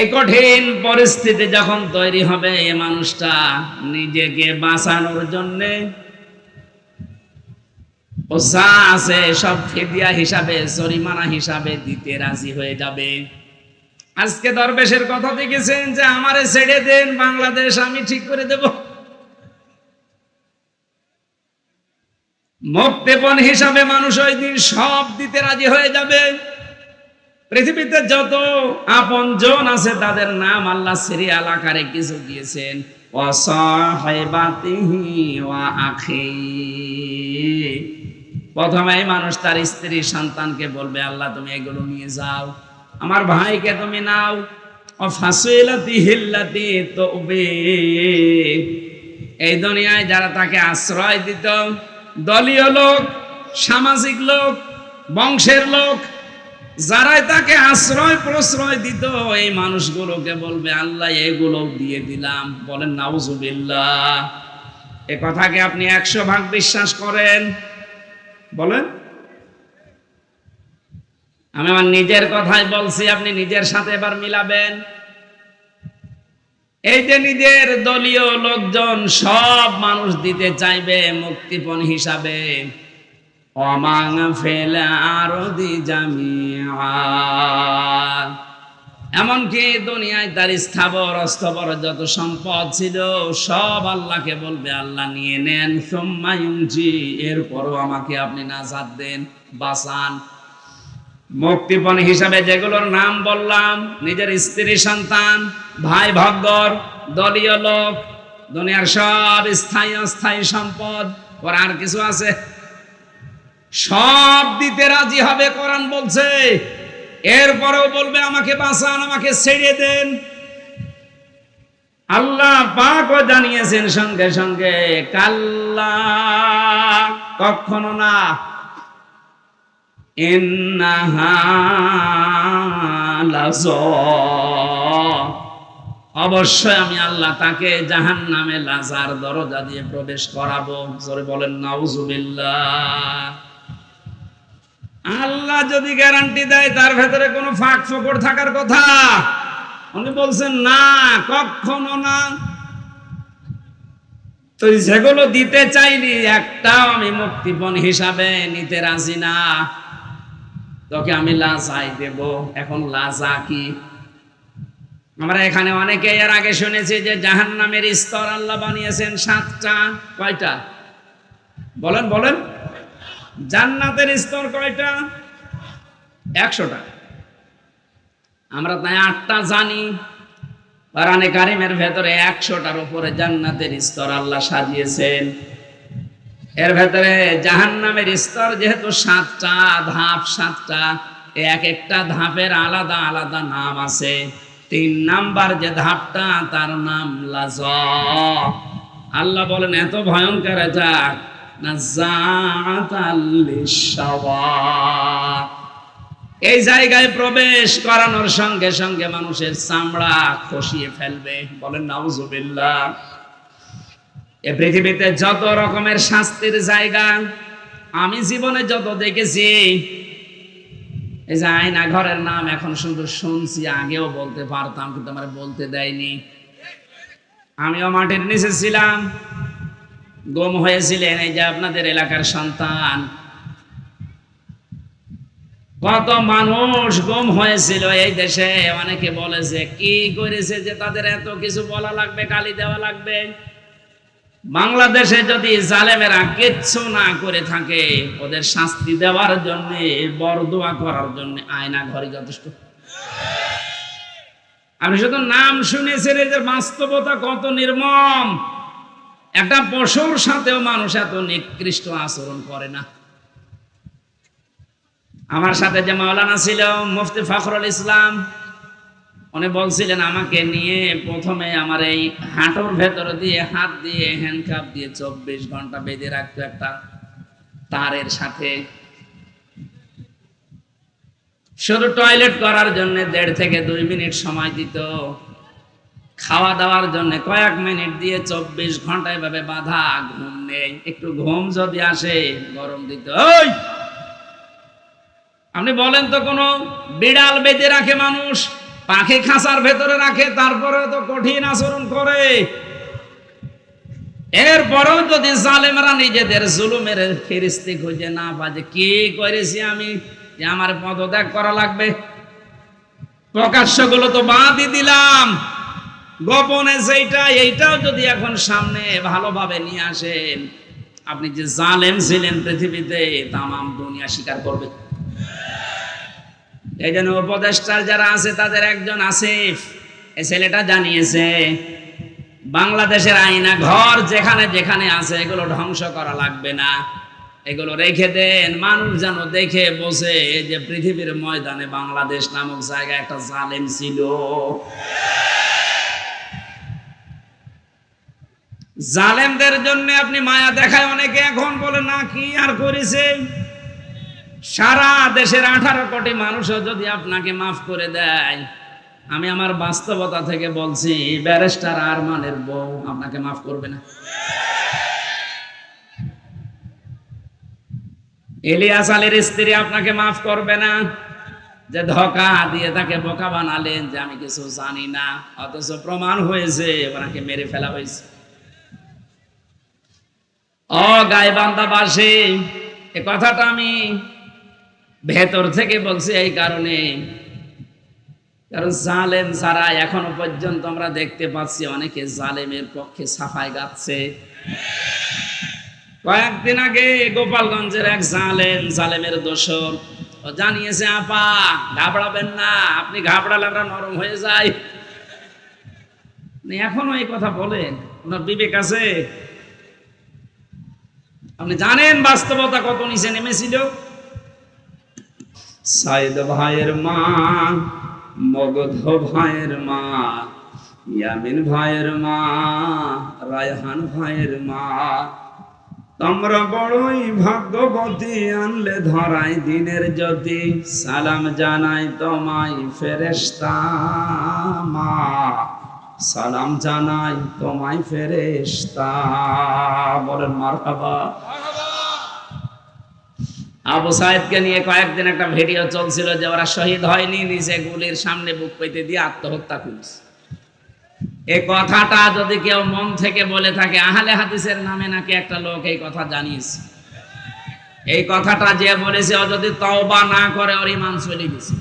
এই কঠিন পরিস্থিতি যখন তৈরি হবে, এই মানুষটা নিজেকে বাঁচানোর জন্য ও যা আছে সব ফিদিয়া হিসাবে, জরিমানা হিসাবে দিতে রাজি হয়ে যাবে। আজকে দরবেশের কথা দেখেছেন যে আমারে ছেড়ে দেন, বাংলাদেশ আমি ঠিক করে দেব। মুক্তিপণ হিসাবে মানুষ ওই দিন সব দিতে রাজি হয়ে যাবে। পৃথিবীতে যত আপন জন আছে তাদের নাম আল্লাহ সিরিয়াল আকারে কিছু দিয়েছেন। ওয়া সাহিবাতিহি ওয়া আখি। প্রথমে মানুষ তার স্ত্রী সন্তানকে বলবে আল্লাহ তুমি এগুলো নিয়ে যাও, আমার ভাইকে তুমি নাও। এই দুনিয়ায় যারা তাকে আশ্রয় দিত, দলীয় লোক, সামাজিক লোক, বংশের লোক, যারাই তাকে আশ্রয় প্রশ্রয় দিত, এই মানুষগুলোকে বলবে আল্লাহ এগুলো দিয়ে দিলাম। বলেন নাউজুবিল্লাহ। এ কথাকে আপনি 100 ভাগ বিশ্বাস করেন? বলেন। আমি আমার নিজের কথাই বলছি, আপনি নিজের সাথে এবার মিলাবেন। এই যে নিজের দলীয় লোকজন সব মানুষ দিতে চাইবে মুক্তিপণ হিসাবে। ওয়ামান ফিল আরদি জামিআ, এমনকি দুনিয়ায় তার স্থাবর অস্থাবর যত সম্পদ ছিল সব আল্লাহকে বলবে আল্লাহ নিয়ে নেন। সুম্মা ইউনজি, এরপরও আমাকে আপনি নাজাত দেন, বাঁচান। মুক্তিপণ হিসাবে যেগুলোর নাম বললাম, নিজের স্ত্রী সন্তান, ভাই ভগ্গর, দলীয় লোক, দুনিয়ার সব স্থায়ী অস্থায়ী সম্পদ, ওর আর কিছু আছে? সব দিতে রাজি হবে, কোরআন বলছে। এরপরেও বলবে আমাকে বাঁচান, আমাকে ছেড়ে দেন। আল্লাহ পাকও জানিয়েছেন সঙ্গে সঙ্গে কাল্লা, কখনো না। ইন্নাহা লাযা, অবশ্যই আমি আল্লাহ তাকে জাহান্নামে লাজার দরজা দিয়ে প্রবেশ করাবো। জোরে বলেন নাউজুবিল্লাহ। আল্লাহ যদি গ্যারান্টি দেয় তার ভেতরে কোনো ফাঁক ফোকর থাকার কথা? উনি বলছেন না, কখনো না। তো যেগুলো দিতে চাইনি একটাও আমি মুক্তিপণ হিসাবে নিতে রাজি না। তোকে আমি লাজাই দেব। এখন লাজা কি? আমরা এখানে অনেকে এর আগে শুনেছি যে জাহান্নামের স্তর আল্লাহ বানিয়েছেন 7টা। কয়টা? বলেন বলেন। জান্নাতের স্তর কয়টা? 100টা। আমরা তাই 8টা জানি। কোরআনে কারিমের ভেতরে 100টার উপরে জান্নাতের স্তর আল্লাহ সাজিয়েছেন। এর ভেতরে জাহান্নামের স্তর যেহেতু 7টা ধাপ, 7টা, এক একটা ধাপের আলাদা আলাদা নাম আছে। 3 নাম্বার যে ধাপটা তার নাম লাযা। আল্লাহ বলেন এত ভয়ঙ্কর এটা, নাযাআতাল লিশাওয়া। এই জায়গায় প্রবেশ করানোর সঙ্গে সঙ্গে মানুষের চামড়া খসিয়ে ফেলবে। বলেন নাউজুবিল্লাহ। এই পৃথিবীতে যত রকমের শাস্তির জায়গা আমি জীবনে যত দেখেছি, এই যে আয়না ঘরের নাম এখন শুধু শুনছি, আগেও বলতে পারতাম কিন্তু আমার বলতে দেয়নি। আমিও মাটির নিচে ছিলাম, গুম হয়েছিলেন এই যে আপনাদের এলাকার সন্তান, কত মানুষ গুম হয়েছিল এই দেশে। অনেকে বলে যে কি করেছে যে তাদের এত কিছু বলা লাগবে, গালি দেওয়া লাগবে। বাংলাদেশে যদি জালেমেরা কিচ্ছু না করে থাকে, ওদের শাস্তি দেওয়ার জন্য, বরদোয়া করার জন্য আয়না ঘরে যথেষ্ট। আমি শুধু নাম শুনেছি, যে বাস্তবতা কত নির্মম। একটা পশুর সাথেও মানুষ এত নিকৃষ্ট আচরণ করে না। আমার সাথে যে মাওলানা ছিল মুফতি ফখরুল ইসলাম, উনি বলছিলেন আমাকে নিয়ে প্রথমে আমার এই হাঁটুর ভেতর দিয়ে হাত দিয়ে হ্যান্ডকাপ দিয়ে 24 ঘন্টা বেঁধে রাখতো একটা তারের সাথে। শুধু টয়লেট করার জন্য 1.5 থেকে 2 মিনিট সময় দিত, খাওয়া দাওয়ার জন্য কয়েক মিনিট দিয়ে 24 ঘন্টা এভাবে বাঁধা। ঘুম নেই, একটু ঘুম যদি আসে গরম দিত। ওই আপনি বলেন তো, কোন বিড়াল বেঁধে রাখে মানুষ, পাখি খাঁচার ভেতরে রাখে, তারপরে তো কঠিন আচরণ করে। এরপরেও যদি জালেমরা নিজেদের জুলুমের ফেরেশতা খুঁজে না পায় যে কি করেছি আমি, যে আমার পদত্যাগ করা লাগবে, প্রকাশ্য গুলো তো বাদই দিলাম, গোপনে যেটা এইটাও যদি এখন সামনে ভালোভাবে নিয়ে আসেন, আপনি যে জালেম ছিলেন পৃথিবীতে তামাম দুনিয়া স্বীকার করবে। এই জন্য উপদেষ্টার যারা আছে তাদের একজন আসিফ, এই ছেলেটা জানিয়েছে বাংলাদেশের আয়না ঘর যেখানে যেখানে আছে এগুলো ধ্বংস করা লাগবে না, এগুলো রেখে দেন। মানুষ যেন দেখে বসে যে পৃথিবীর ময়দানে বাংলাদেশ নামক জায়গায় একটা জালেম ছিল। জালেমদের জন্য আপনি মায়া দেখায় অনেকে, এখন বলে না কি আর করেছে। সারা দেশের 18 কোটি মানুষও যদি আপনাকে মাফ করে দেয়, আমি আমার বাস্তবতা থেকে বলছি, ব্যারিস্টার আরমানের বউ আপনাকে মাফ করবে না। ইলিয়াস আলীর স্ত্রী আপনাকে মাফ করবে না, যে ধোঁকা দিয়ে তাকে বোকা বানালেন যে আমি কিছু জানি না, অথচ প্রমাণ হয়েছে ওনাকে মেরে ফেলা হয়েছে। ও গাইবান্ধাবাসী, এ কথাটা আমি ভেতর থেকে বলছি এই কারণে, কারণ জালেম যারা এখনো পর্যন্ত আমরা দেখতে পাচ্ছি অনেকে জালেমের পক্ষে সাফাই গাচ্ছে। কয়েকদিন আগে গোপালগঞ্জের এক জালেমের দোষর ও জানিয়েছে, আপা ঘাবড়াবেন না, আপনি ঘাবড়ালে আমরা নরম হয়ে যাই। এখনো এই কথা বলেন, আপনার বিবেক আছে? আপনি জানেন বাস্তবতা কত নিচে নেমেছিল। সাইদ ভাইয়ের মা, মগধ ভাইয়ের মা, ইয়ামিন ভাইয়ের মা, রায়হান ভাইয়ের মা, তোমরা বড়ই ভাগ্যবতী, আনলে ধরাই দিনের জ্যোতি, সালাম জানাই তোমায় ফেরেশতা মা, সালাম জানাই তোমায় ফেরেশতা। বলেন মারহাবা। আবু সাইদকে নিয়ে কয়েকদিন একটা ভিডিও চলছিল যে ওরা শহীদ হয়নি, নিজে গুলির সামনে বুক পেতে দিয়ে আত্মহত্যা করেছে। এই কথাটা যদি কেউ মন থেকে বলে থাকে, আহলে হাদিসের নামে নাকি একটা লোক এই কথা জানিয়েছে, এই কথাটা যে বলেছে ও যদি তওবা না করে ওর ঈমান চলে গেছে।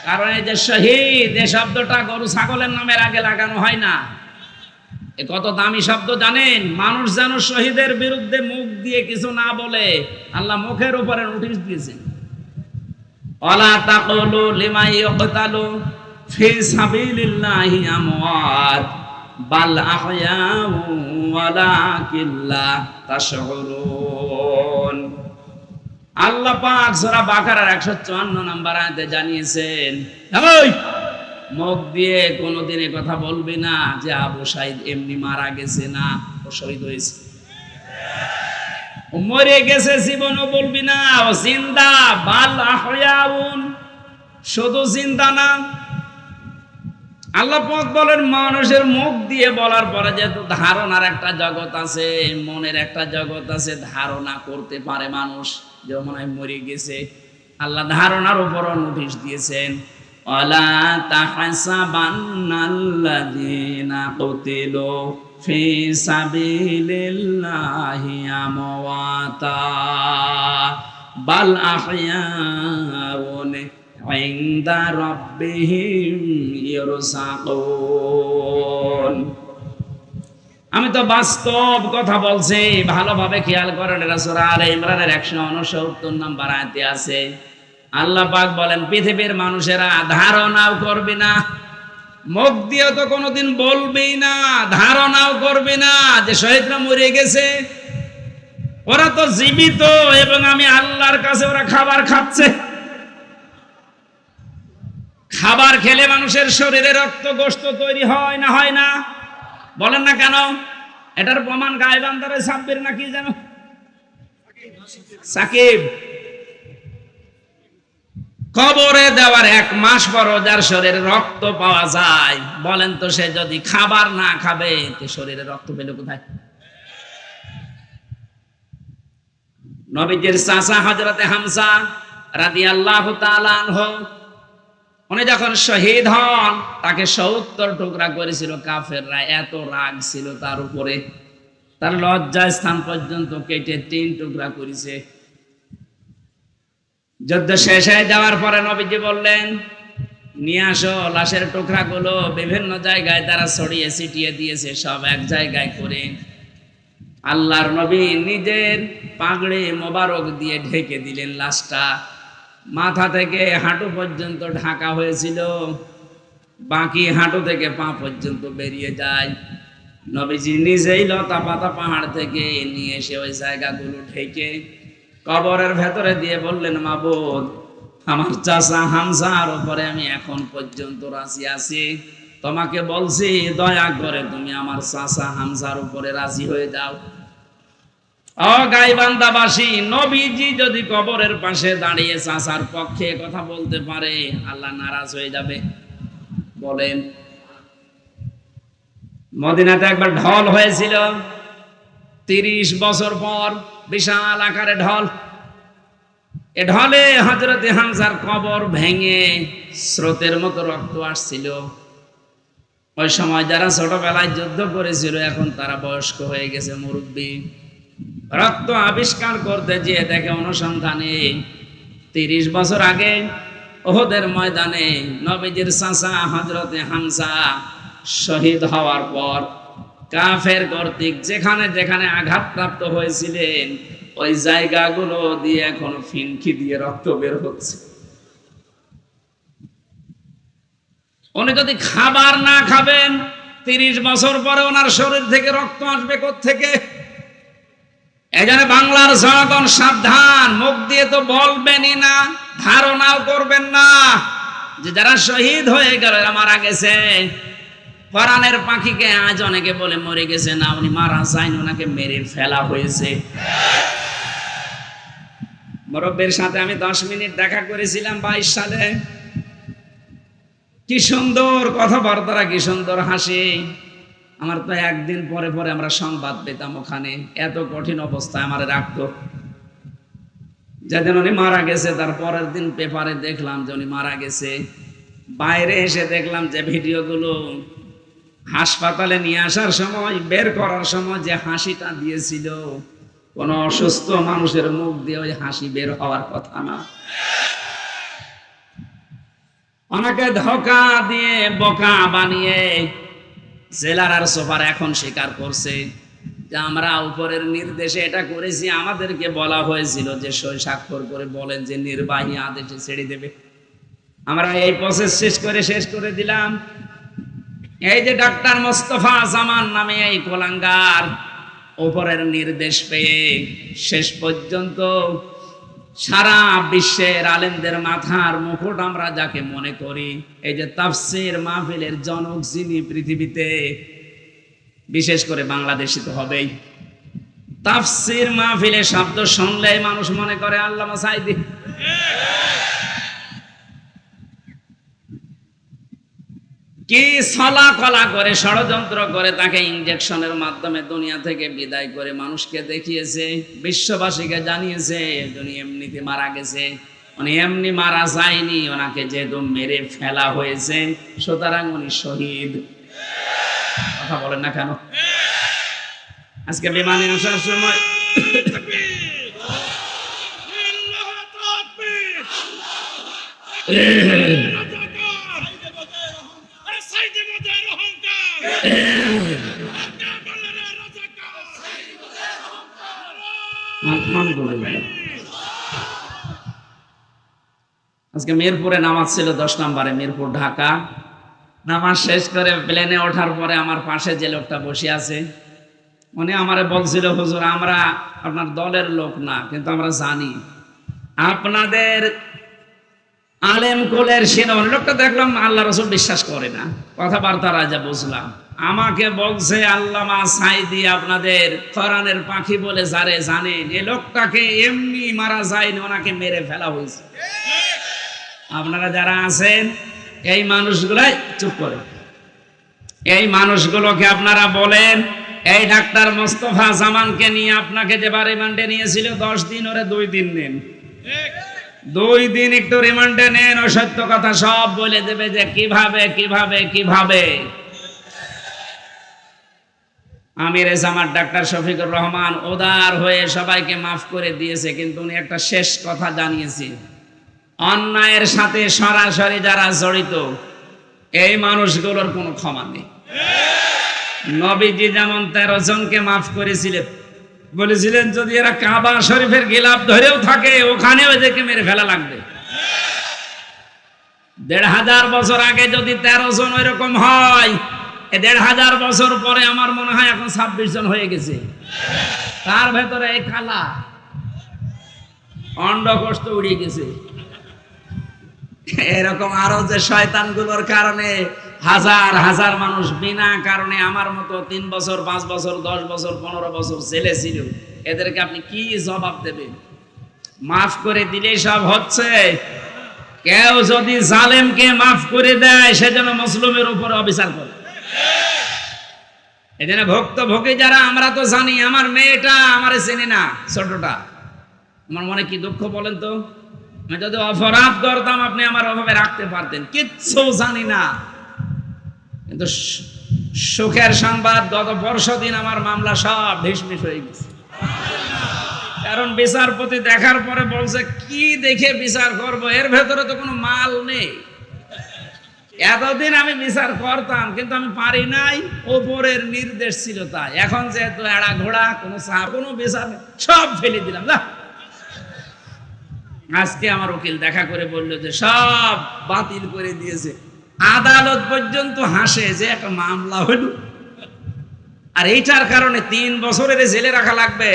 কারণ এই যে শহীদ, এই শব্দটা গরু ছাগলের নামের আগে লাগানো হয় না। এ কত দামি শব্দ জানেন? মানুষ যেন শহীদের বিরুদ্ধে মুখ দিয়ে কিছু না বলে, আল্লাহ মুখের উপরে নোটিশ দিয়েছেন, ওয়ালা তাকুলু লিমা ইয়কতালু ফি সাবিলিল্লাহি আমওয়াত বাল আহয়াউ ওয়ালাকিন লা তাশউরুন। আল্লাহ পাক সূরা বাকারার 154 নম্বর আয়াতে জানিয়েছেন, ওই মুখ দিয়ে কোনোদিন এ কথা বলবি না যে আবু সাইদ এমনি মারা গেছে, না ও শহীদ হয়েছে। ও মরে গেছে জীবনও বলবি না, ও জিন্দা। বাল আহয়াউন, শুধু জিন্দা না। আল্লাহ পাক বলেন মানুষের মুখ দিয়ে বলার পরে যেহেতু ধারণার একটা জগৎ আছে, মনের একটা জগৎ আছে, ধারণা করতে পারে মানুষ যে মনে হয় মরে গেছে। আল্লাহ ধারণার উপরও নোটিশ দিয়েছেন, ওয়ালা তাহসাবান্নাল্লাযীনা কুতিলু ফি সাবিলিল্লাহি আমওয়াতা বাল আহয়াউন ইনদা রাব্বিহিম ইরসাকুন। আমি তো বাস্তব কথা বলছি, ভালোভাবে খেয়াল করেন। এটা সূরা আলে ইমরানের 169 নম্বর আয়াতে আছে। আল্লাহ পাক বলেন পৃথিবীর মানুষেরা ধারণাও করবে না, মুখ দিয়ে তো কোনোদিন বলবেই না, ধারণাও করবে না যে শহীদরা মরে গেছে। ওরা তো জীবিত এবং আমি আল্লাহর কাছে ওরা খাবার খাচ্ছে। খাবার খেলে মানুষের শরীরে রক্ত গোশত তৈরি হয় না, হয় না? বলেন না কেন? এটার প্রমাণ গায়বান্দারে সাব্বির না কি জানো, সাকিব। কবরে দেওয়ার 1 মাস পর যার শরীরে রক্ত পাওয়া যায়, বলেন তো সে যদি খাবার না খাবে তো শরীরে রক্ত পেলে কোথায়? নবীজির চাচা হযরতে হামজা রাদিয়াল্লাহু তাআলা আনহু, উনি যখন শহীদ হন তাকে 70 টুকরা করেছিল কাফেররা। এত রাগ ছিল তার উপরে, তার লজ্জা স্থান পর্যন্ত কেটে 3 টুকরা করেছে। যুদ্ধ শেষ হয়ে যাওয়ার পরে নবীজি বললেন, নিয়ে আসো লাশের টুকরাগুলো। বিভিন্ন জায়গায় তারা ছড়িয়ে ছিটিয়ে দিয়েছে, সব এক জায়গায় করে আল্লাহর নবী নিজের পাগড়ি মোবারক দিয়ে ঢেকে দিলেন লাশটা। মাথা থেকে হাঁটু পর্যন্ত ঢাকা হয়েছিল, বাকি হাঁটু থেকে পা পর্যন্ত বেরিয়ে যায়। নবীজি নিজেই লতা পাতা পাহাড় থেকে নিয়ে এসে ওই জায়গাগুলো ঢেকে কবরের ভেতরে দিয়ে বললেন, মাবুদ, আমার চাচা হামজার উপরে আমি এখন পর্যন্ত রাজি আছি। তোমাকে বলছি দয়া করে তুমি আমার চাচা হামজার উপরে রাজি হয়ে যাও। ও গাইবান্দাবাসী, নবীজি যদি কবরের পাশে দাঁড়িয়ে চাচার পক্ষে কথা বলতে পারে, আল্লাহ নারাজ হয়ে যাবে? বলেন। মদিনাতে একবার ঢল হয়েছিল 30 বছর পর, বিশাল আকারে ঢল। এ ঢলে হযরতে হামজার কবর ভেঙে স্রোতের মতো রক্ত আসছিল। ওই সময় যারা ছোটবেলায় যুদ্ধ করেছিল এখন তারা বয়স্ক হয়ে গেছে, মুরব্বী। রক্ত আবিষ্কার করতে যেয়ে দেখে অনুসন্ধানে 30 বছর আগে উহুদের ময়দানে নবীজির চাচা হযরতে হামজা শহীদ হওয়ার পর কাফের কর্তৃক যেখানে যেখানে আঘাতপ্রাপ্ত হয়েছিলেন ওই জায়গাগুলো দিয়ে এখন ফিনকি দিয়ে রক্ত বের হচ্ছে। উনি যদি খাবার না খাবেন 30 বছর পরে ওনার শরীর থেকে রক্ত আসবে কোত্থেকে? এজন্য বাংলার জনগণ সাবধান, মুখ দিয়ে তো বলবেনই না, ধারণাও করবেন না যে যারা শহীদ হয়ে গেল এরা মারা গেছে। কোরআনের পাখিকে আজ অনেকে বলে মরে গেছে, না উনি মারা যায়নি, ওনাকে মেরে ফেলা হয়েছে। মুরব্বির সাথে আমি 10 মিনিট দেখা করেছিলাম 22 সালে। কি সুন্দর কথাবার্তা, কি সুন্দর হাসি। আমার তো একদিন পরে পরে আমরা সংবাদ পেতাম ওখানে, এত কঠিন অবস্থায় আমার রাখতো। যেদিন উনি মারা গেছে তার পরের দিন পেপারে দেখলাম যে উনি মারা গেছে। বাইরে এসে দেখলাম যে ভিডিওগুলো হাসপাতালে নিয়ে আসার সময়, বের করার সময় যে হাসিটা দিয়েছিল, কোন অসুস্থ মানুষের মুখ দিয়ে ওই হাসি বের হওয়ার কথা না। অনেকে ধোঁকা দিয়ে বোকা বানিয়ে জেলার আর সুপার এখন স্বীকার করছে যে আমরা উপরের নির্দেশে এটা করেছি। আমাদেরকে বলা হয়েছিল যে সই স্বাক্ষর করে বলেন যে নির্বাহী আদেশে ছেড়ে দেবে। আমরা এই প্রসেস শেষ করে দিলাম। এই যে ডাক্তার মোস্তফা জামান নামে এই কোলাঙ্গার উপরের নির্দেশ পেয়ে শেষ পর্যন্ত সারা বিশ্বের আলেমদের মাথার মুকুট আমরা যাকে মনে করি, এই যে তাফসীর মাহফিলের জনক যিনি পৃথিবীতে, বিশেষ করে বাংলাদেশে তো হবেই। তাফসীর মাহফিলের শব্দ শুনলেই মানুষ মনে করে আল্লামা সাঈদী। কি ছলা কলা করে, ষড়যন্ত্র করে তাকে ইনজেকশনের মাধ্যমে দুনিয়া থেকে বিদায় করে মানুষকে দেখিয়েছে, বিশ্ববাসীকে জানিয়েছে উনি এমনিতে মারা গেছে। উনি এমনি মারা যায়নি, ওনাকে যেহেতু মেরে ফেলা হয়েছে সুতরাং উনি শহীদ। কথা বলেন না কেন? আজকে বিমানে আসার সময় আজকে মিরপুরে নামাজ ছিল 10 নম্বরে, মিরপুর ঢাকা। নামাজ শেষ করে প্লেনে ওঠার পরে আমার পাশে যে লোকটা বসে আছে উনি আমারে বলছিল, হুজুর আমরা আপনার দলের লোক না, কিন্তু আমরা জানি আপনাদের আলেম কুলের সিনন। লোকটা দেখলাম আল্লাহ রাসূল বিশ্বাস করে না, কথাবার্তা রাজা বুঝলাম। আমাকে বলছে আল্লামা সাঈদী আপনাদের কোরআনের পাখি বলে যারে জানেন, এই লোকটাকে এমনি মারা যায়নি, ওনাকে মেরে ফেলা হয়েছে। আপনারা যারা আছেন এই মানুষগুলাই চুপ করে, এই মানুষগুলোকে আপনারা বলেন, এই ডাক্তার মোস্তফা জামানকে নিয়ে আপনাকে যে রিমান্ডে নিয়েছিল 10 দিন, ওরে 2 দিন নেন, 2 দিন একটু রিমান্ডে নেন, ও সত্য কথা সব বলে দেবে যে কিভাবে কিভাবে কিভাবে। আমির জামাত ডাক্তার শফিকুর রহমান উদার হয়ে সবাইকে মাফ করে দিয়েছে, কিন্তু উনি একটা শেষ কথা জানিয়েছে, অন্যায়ের সাথে সরাসরি যারা জড়িত এই মানুষগুলোর কোনো ক্ষমা নেই। নবীজি যেমন 13 জনকে মাফ করেছিলেন, বলেছিলেন যদি এরা কাবা শরীফের গিলাফ ধরেও থাকে ওখানেও এদেরকে মেরে ফেলা লাগবে। 1500 বছর আগে যদি 13 জন ওইরকম হয়, 1500 বছর পরে আমার মনে হয় এখন 26 জন হয়ে গেছে। তার ভেতরে এই কালা অন্ডকোষ তো উড়ে গেছে। এরকম আরো যে শয়তানগুলোর কারণে হাজার হাজার মানুষ বিনা কারণে আমার মতো 3 বছর 5 বছর 10 বছর 15 বছর জেলে ছিল, এদেরকে আপনি কি জবাব দেবেন? মাফ করে দিলেই সব হচ্ছে? কেউ যদি জালেমকে মাফ করে দেয় সেজন্য মুসলিমের উপর অবিচার করে। এজন্য ভুক্তভোগী যারা, আমরা তো জানি, আমার মেয়েটা আমারে চেনে না, ছোটটা, আমার মনে কি দুঃখ বলেন তো? আমি যদি অপরাধ করতাম আপনি আমার অভাবে রাখতে পারতেন, কিচ্ছু জানি না। কিন্তু সুখের সংবাদ, গত পরশুদিন আমার মামলা সব ঢিসমিস হয়ে গেছে। কারণ বিচারপতি দেখার পরে বলছে কি দেখে বিচার করব, এর ভেতরে তো কোনো মাল নেই। এতদিন আমি বিচার করতাম কিন্তু আমি পারি নাই, ওপরের নির্দেশ ছিল তাই। এখন যেহেতু এড়া ঘোড়া, কোনো কোনো বিচার সব ফেলে দিলাম। আজকে আমার উকিল দেখা করে বলল যে সব বাতিল করে দিয়েছে। আদালত পর্যন্ত হাসে যে একটা মামলা হইল, আর এইটার কারণে 3 বছরের জেলে রাখা লাগবে,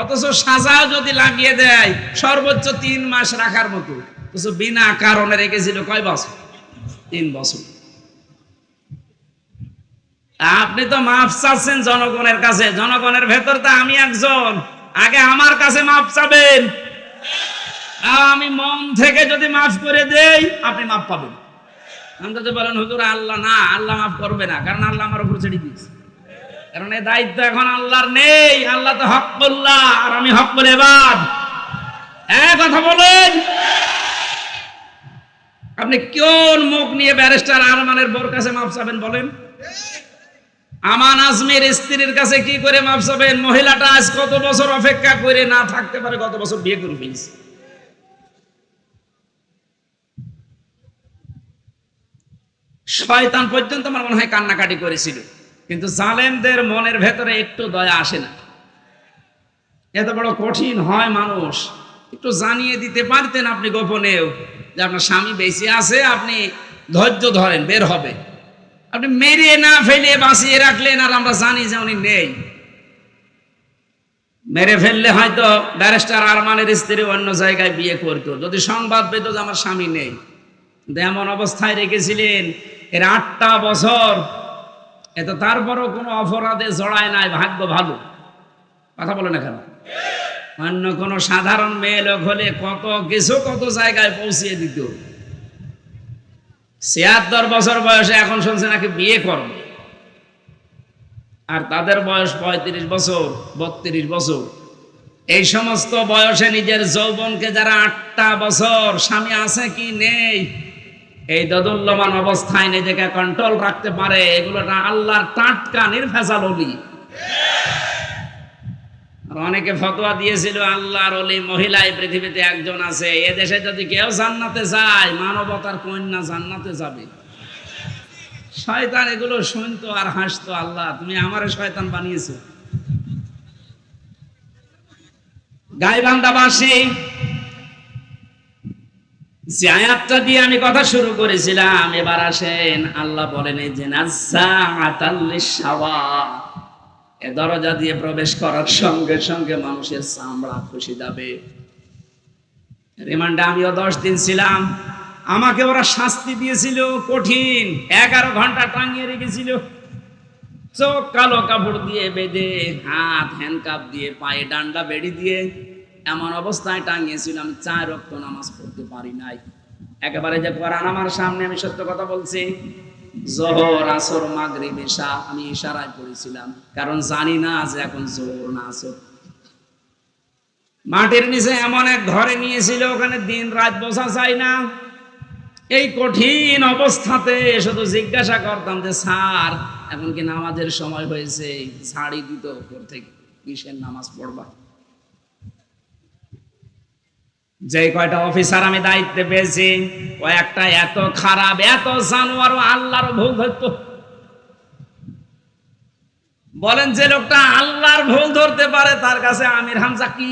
অথচ সাজাও যদি লাগিয়ে দেয় সর্বোচ্চ 3 মাস রাখার মতো, অথচ বিনা কারণে রেখেছিল কয় বছর? 3 বছর। আপনি তো মাফ চাচ্ছেন জনগণের কাছে, জনগণের ভেতর তো আমি একজন, আগে আমার কাছে মাফ চাবেন। আমি মন থেকে যদি মাফ করে দেই আপনি মাফ পাবেন। আমি তো বলেন হুজুর আল্লাহ না, আল্লাহ মাফ করবে না, কারণ আল্লাহ আমার উপর ছেড়ে দিয়েছে, কারণ এই দায়িত্ব এখন আল্লাহর নেই। আল্লাহ তো হককুল্লাহ আর আমি হককুল ইবাদ। কথা বলেন, আপনি কোন মুখ নিয়ে ব্যারিস্টার আরমানের বোর কাছে মাফ চাবেন বলেন? আমান আজমির স্ত্রীর কাছে কি করে মাফ চাবেন? মহিলাটা আজ কত বছর অপেক্ষা করে না থাকতে পারে, গত বছর বিয়ে করে ফেলেছে। শয়তান পর্যন্ত আমার মনে হয় কান্নাকাটি করেছিল, কিন্তু জালেমদের মনের ভেতরে একটু দয়া আসে না। এত বড় কঠিন হয় মানুষ, একটু জানিয়ে দিতে পারতেন আপনি গোপনেও যে আপনার স্বামী বেঁচে আছে, আপনি ধৈর্য ধরেন, বের হবে। আপনি মেরে না ফেলে বাঁচিয়ে রাখলেন, আর আমরা জানি যে উনি নেই। মেরে ফেললে হয়তো ব্যারিস্টার আরমানের স্ত্রী অন্য জায়গায় বিয়ে করতো, যদি সংবাদ পেত যে আমার স্বামী নেই। কিন্তু এমন অবস্থায় রেখেছিলেন এর 8টা বছর, এত তারপরও কোনো অপরাধে জড়ায় নাই, ভাগ্য ভালো। কথা বলে না কেন? অন্য কোন সাধারণ মেয়ে লোক হলে কত জায়গায় পৌঁছিয়ে দিত। 76 বছর বয়সে এখন শুনছে নাকি বিয়ে করবে, আর তাদের বয়স 35 বছর 32 বছর। এই সমস্ত বয়সে নিজের যৌবনকে যারা 8টা বছর স্বামী আছে কি নেই এই দোদুল্যমান অবস্থায় নিজেকে কন্ট্রোল রাখতে পারে, এগুলো আল্লাহর টাটকা নির্ভেজাল ওলি। আর অনেকে ফতোয়া দিয়েছিল আল্লাহর ওলি মহিলা এই পৃথিবীতে একজন আছে, এদেশে যদি কেউ জান্নাতে যায় মানবতার কন্যা জান্নাতে যাবে। শয়তান এগুলো শুনতো আর হাসতো, আল্লাহ তুমি আমারে শয়তান বানিয়েছো। গাইবান্ধাবাসী যে আয়াতটা দিয়ে আমি কথা শুরু করেছিলাম, এবার আসেন আল্লাহ বলেন এই যে নাযাআতাল লিশাওয়া, এ দরজা দিয়ে প্রবেশ করার সঙ্গে সঙ্গে মানুষের চামড়া খসে যাবে। রিমান্ডে আমিও 10 দিন ছিলাম, আমাকে ওরা শাস্তি দিয়েছিল কঠিন, 11 ঘন্টা টাঙিয়ে রেখেছিল, চোখ কালো কাপড় দিয়ে বেঁধে, হাত হ্যান্ডকাপ দিয়ে, পায়ে ডান্ডা বেড়ি দিয়ে এমন অবস্থায় টাঙিয়েছিলাম 4 ওয়াক্ত নামাজ পড়তে পারি নাই। একেবারে যে কোরআন আমার সামনে, আমি সত্য কথা বলছি, যোহর আসর মাগরিব ইশা আমি ইশারায় পড়েছিলাম, কারণ জানি না যে এখন যোহর না আসর। মাটির নিচে এমন এক ঘরে নিয়েছিল, ওখানে দিন রাত বোঝা যায় না। এই কঠিন অবস্থাতে শুধু জিজ্ঞাসা করতাম যে স্যার এখন কি নামাজের সময় হয়েছে, ছাড়ি দিত উপর থেকে, কিসের নামাজ পড়বা। যে কয়টা অফিসার আমি দায়িত্বে পেয়েছি কয়েকটা এত খারাপ, এত জানোয়ার, আল্লাহর ভুল ধরতো। বলেন যে লোকটা আল্লাহর ভুল ধরতে পারে তার কাছে আমির হামজা কি?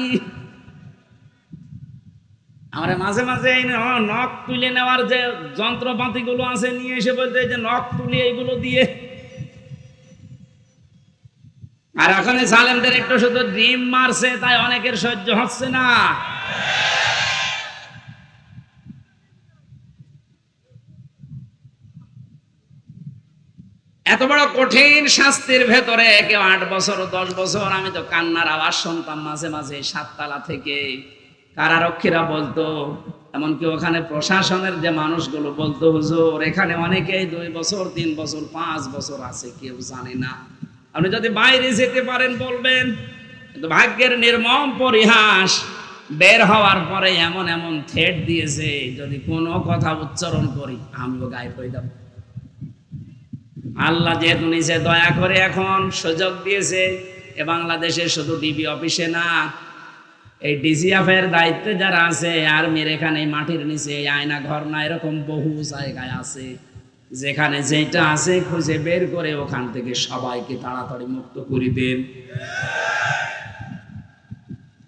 আমরা মাঝে মাঝে এই নখ তুলে নেওয়ার যে যন্ত্রপাতি গুলো আছে নিয়ে এসে বলতে যে নখ তুলি এইগুলো দিয়ে। আর ওখানে জালেমদের একটু শুধু ডিম মারছে তাই অনেকের সহ্য হচ্ছে না। এত বড় কঠিন শাস্তির ভেতরে কেউ 8 বছর 10 বছর, আমি তো কান্নার আওয়াজ শুনতাম মাঝে মাঝে 7 তলা থেকে। কারারক্ষীরা বলতো, এমনকি ওখানে প্রশাসনের যে মানুষগুলো বলতো, হুজুর এখানে অনেকেই 2 বছর 3 বছর 5 বছর আছে, কেউ জানে না। আপনি যদি বাইরে যেতে পারেন বলবেন। কিন্তু ভাগ্যের নির্মম পরিহাস, বের হওয়ার পরে এমন এমন থ্রেট দিয়েছে যদি কোনো কথা উচ্চারণ করি আমিও গায়েব হয়ে যাব। আল্লাহ যেহেতু নিজে দয়া করে এখন সুযোগ দিয়েছে, এ বাংলাদেশে শুধু ডিবি অফিসে না, এই ডিজিএফের দায়িত্বে যারা আছে আর্মির এখানে মাটির নিচে আয়না ঘর না, এরকম বহু জায়গায় আছে যেখানে যেটা আছে খুঁজে বের করে ওখান থেকে সবাইকে তাড়াতাড়ি মুক্ত করে দেন।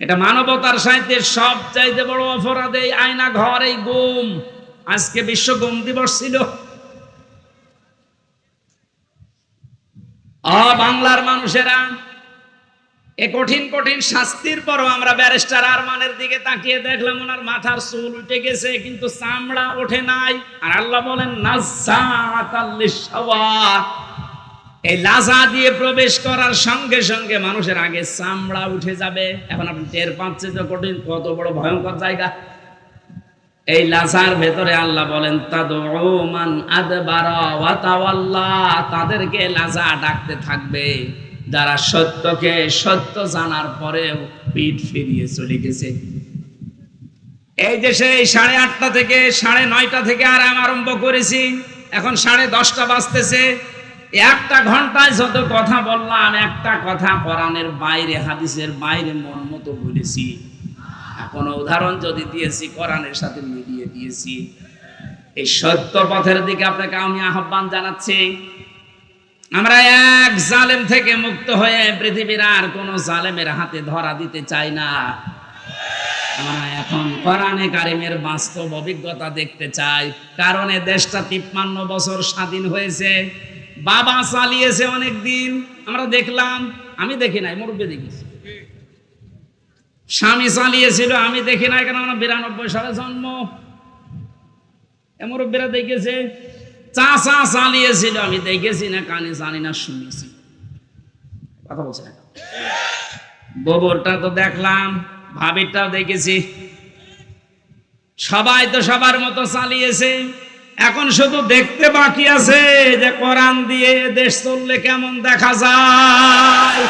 এটা মানবতার সাহিত্যের সবচাইতে বড় অপরাধ, এই আয়না ঘর, এই গুম। আজকে বিশ্ব গুম দিবস ছিল। বাংলার মানুষেরা এ কঠিন কঠিন শাস্তির পরও আমরা ব্যারিস্টার আরমানের দিকে তাকিয়ে দেখলাম ওনার মাথার চুল উঠে গেছে কিন্তু চামড়া ওঠে নাই। আর আল্লাহ বলেন নাযাআতাল লিশাওয়া, এই লাজা দিয়ে প্রবেশ করার সঙ্গে সঙ্গে মানুষের আগে চামড়া উঠে যাবে। এখন আপনি টের পাচ্ছেন যে কঠিন কত বড় ভয়ঙ্কর জায়গা। এই লাজার ভেতরে আল্লাহ বলেন তাদউ মান আদবারা ওয়া তাওয়াল্লা, তাদেরকে লাজা ডাকতে থাকবে যারা সত্যকে সত্য জানার পরেও পিঠ ফিরিয়ে চলে গেছে। এই দেশে 8:30 থেকে 9:30 থেকে আরাম আরম্ভ করেছি, এখন 10:30 বাজতেছে। 1 ঘন্টায় যত কথা বললাম, একটা কথা কোরআনের বাইরে, হাদিসের বাইরে মন মতো বলেছি। কোনো উদাহরণ যদি দিয়েছি কোরআনের সাথে মিলিয়ে দিয়েছি। এই সত্য পথের দিকে আপনাকে আমি আহ্বান জানাচ্ছি। আমরা এক জালেম থেকে মুক্ত হয়ে পৃথিবীর আর কোন জালেমের হাতে ধরা দিতে চাই না। আমরা এখন কোরআনে কারিমের বাস্তব অভিজ্ঞতা দেখতে চাই। কারণ এই দেশটা 53 বছর স্বাধীন হয়েছে, বাবা চালিয়েছে অনেক দিন। আমরা দেখলাম, আমি দেখি নাই, মুরব্বি দেখেছি। স্বামী চালিয়েছিল, আমি দেখি না, কেন 92 সালে জন্ম, মুরব্বীরা দেখেছে। চাচা চালিয়েছিল, আমি দেখেছি না, কানে জানি না, শুনেছি। কথা বলছে না। গোবরটা তো দেখলাম, ভাবিরটাও দেখেছি। সবাই তো সবার মতো চালিয়েছে। এখন শুধু দেখতে বাকি আছে যে কোরআন দিয়ে দেশ চললে কেমন দেখা যায়।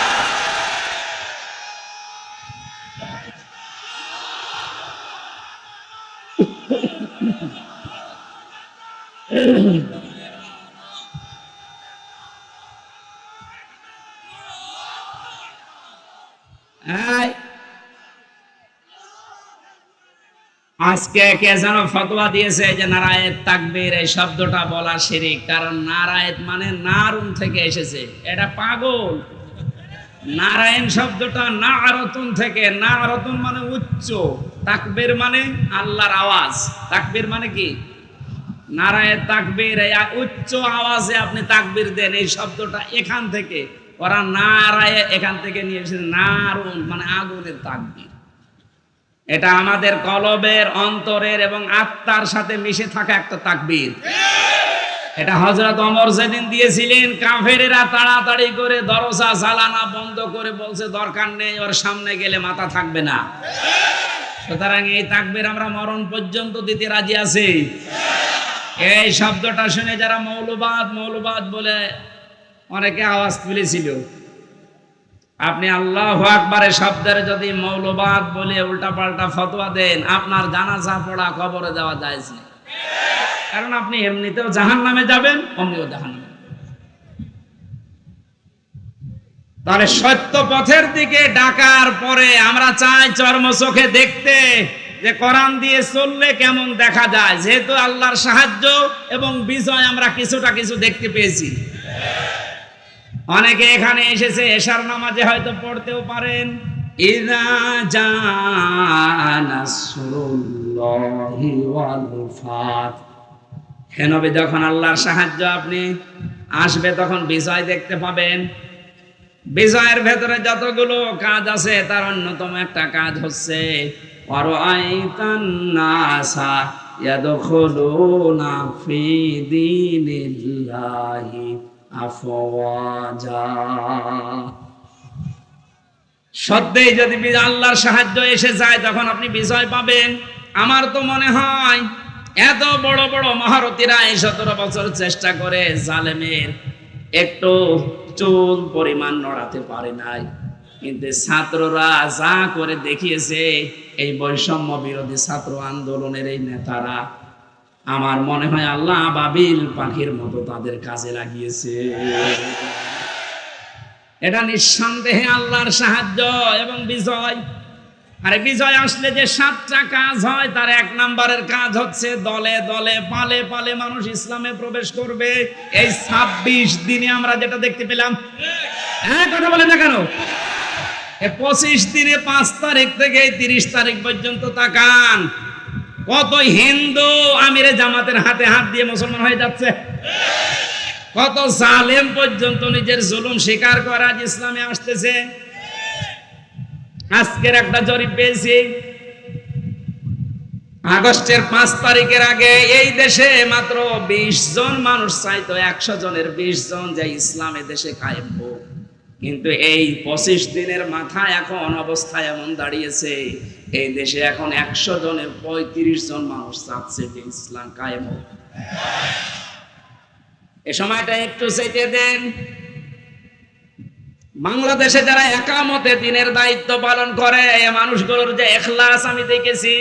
আজকে কে যেন ফতোয়া দিয়েছে যে নারায়েত তাকবীর এই শব্দটা বলা শিরক, কারণ নারায়েত মানে নারুন থেকে এসেছে। এটা পাগল। নারায়ণ শব্দটা নারতুন থেকে, নারতুন মানে উচ্চ, তাকবীর মানে আল্লাহর আওয়াজ। তাকবীর মানে কি? নারায়েত তাকবীর, এই উচ্চ আওয়াজে আপনি তাকবীর দেন, এই শব্দটা এখান থেকে, ওরা নারায়ে এখান থেকে নিয়ে এসেছে। নারুন মানে আগুনের তাকবীর। এটা আমাদের কলবের, অন্তরের এবং আত্মার সাথে মিশে থাকা একটা তাকবীর। এটা হযরত ওমর যেদিন দিয়েছিলেন, কাফেরেরা তাড়াতাড়ি করে দরজা জ্বালানা বন্ধ করে বলছে দরকার নেই, ওর সামনে গেলে মাথা থাকবে না। সুতরাং এই তাকবীর আমরা মরণ পর্যন্ত দিতে রাজি আছি। এই শব্দটা শুনে যারা মৌলবাদ মৌলবাদ বলে অনেকে আওয়াজ তুলেছিল, আপনি আল্লাহু আকবারের শব্দের যদি মৌলবাদ বলে উল্টাপাল্টা ফতোয়া দেন, আপনার জানাজা পড়া কবরে দেওয়া জায়েজ নেই। কারণ আপনি এমনিতেও জাহান্নামে যাবেন, অমনিও জাহান্নামে। তাহলে সত্য পথের দিকে ডাকার পরে আমরা চাই চর্ম চোখে দেখতে যে কোরআন দিয়ে চললে কেমন দেখা যায়। যেহেতু আল্লাহর সাহায্য এবং বিজয় আমরা কিছুটা কিছু দেখতে পেয়েছি। অনেকে এখানে এসেছে, এশার নামাজে হয়তো পড়তেও পারেন, ইযা জাআ নাসরুল্লাহি ওয়াল ফাত। হে নবী, যখন আল্লাহর সাহায্য আপনি আসবে তখন বিজয় দেখতে পাবেন। বিজয়ের ভেতরে যতগুলো কাজ আছে তার অন্যতম একটা কাজ হচ্ছে ওয়ারাআইতান নাসা ইয়াদখুলুনা ফি দীনিল্লাহি আফওয়াজা। সত্যিই যদি আল্লাহর সাহায্য এসে যায় তখন আপনি বিজয় পাবেন। আমার তো মনে হয় এত বড় বড় মহারথীরা এই 17 বছর চেষ্টা করে জালেমের একটু চুল পরিমাণ নড়াতে পারে নাই, কিন্তু ছাত্ররা যা করে দেখিয়েছে, এই বৈষম্য বিরোধী ছাত্র আন্দোলনের এই নেতারা, আমার মনে হয় আল্লাহ আবাবিল পাখির মতো তাদের কাজে লাগিয়েছে। এটা নিঃসন্দেহে আল্লাহর সাহায্য এবং বিজয়। আরে বিজয় আসলে যে 7টা কাজ হয়, তার 1 নম্বরের কাজ হচ্ছে দলে দলে পালে পালে মানুষ ইসলামে প্রবেশ করবে। এই 26 দিনে আমরা যেটা দেখতে পেলাম, হ্যাঁ কথা বলে না কেন, 25 দিনে 5 তারিখ থেকে 30 তারিখ পর্যন্ত তাকান, কত হিন্দু আমিরে জামাতের হাতে হাত দিয়ে মুসলমান হয়ে যাচ্ছে। কত জালেম পর্যন্ত নিজের জুলুম স্বীকার করে আজ ইসলামে আসতেছে। আজকের একটা জরিপ পেয়েছি, আগস্টের 5 তারিখের আগে এই দেশে মাত্র 20 জন মানুষ চাইতো 100 জনের 20 জন যে ইসলামে দেশে কায়েম হোক, কিন্তু এই 25 দিনের মাথায় এখন অবস্থা এমন দাঁড়িয়েছে, এই দেশে এখন 100 জনের 35 জন মানুষ চাচ্ছে যে ইসলাম কায়েম হোক। এ সময়টা একটু চাইতে দেন। বাংলাদেশে যারা একামতে দিনের দায়িত্ব পালন করে, এই মানুষগুলোর যে ইখলাস আমি দেখেছি।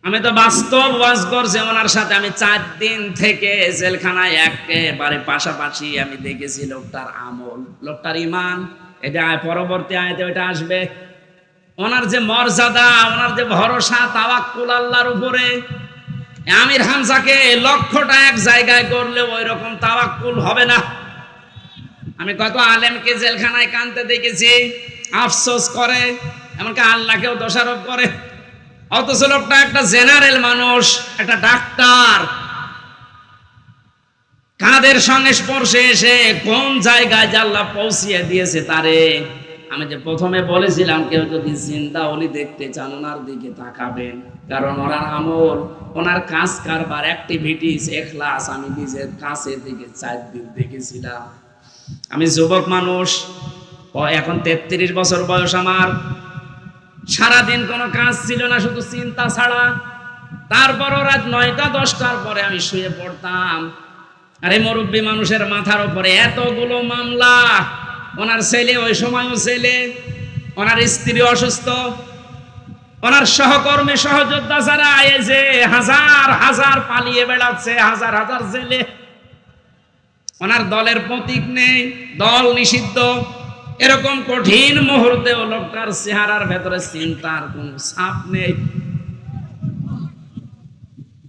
আমি তো বাস্তব ওয়াজ করছি ওনার সাথে, আমি 4 দিন থেকে জেলখানায় একেবারে পাশাপাশি আমি দেখেছি লোকটার আমল, লোকটার ঈমান। এটা পরবর্তী আয়াতে ওইটা আসবে। ওনার যে মর্যাদা, ওনার যে ভরসা, তাওয়াক্কুল আল্লাহর উপরে। আমির হামজাকে লক্ষ্যটা এক জায়গায় করলে ওই রকম তাওয়াক্কুল হবে না। আমি কত আলেমকে জেলখানায় কাঁদতে দেখেছি, আফসোস করে, এমনকি আল্লাহকেও দোষারোপ করে। অথচ লোকটা একটা জেনারেল মানুষ, একটা ডাক্তার, কাদের সংস্পর্শে এসে কোন জায়গায় যে আল্লাহ পৌঁছিয়ে দিয়েছে তারে। আমি যে প্রথমে বলেছিলাম কেউ যদি জিন্দা ওলি দেখতে চান ওনার দিকে তাকাবেন, কারণ ওনার আমল, ওনার কাজ কারবার, অ্যাক্টিভিটিস, এখলাস আমি নিজের কাছে থেকে 4 দিন দেখেছিলাম। আমি যুবক মানুষ, এখন 33 বছর বয়স আমার। সারাদিন কোনো কাজ ছিল না, শুধু চিন্তা ছাড়া। তারপরও রাত 9টা 10টার পরে আমি শুয়ে পড়তাম। আরে মুরব্বী মানুষের মাথার উপরে এতগুলো মামলা, ওনার ছেলে ওই সময়ও ছেলে, ওনার স্ত্রী অসুস্থ, ওনার সহকর্মী সহযোদ্ধা যারা এই যে হাজার হাজার পালিয়ে বেড়াচ্ছে, হাজার হাজার জেলে, ওনার দলের প্রতীক নেই, দল নিষিদ্ধ। এরকম কঠিন মুহূর্তে লোকটার চেহারার ভেতরে চিন্তার কোন ছাপ নেই।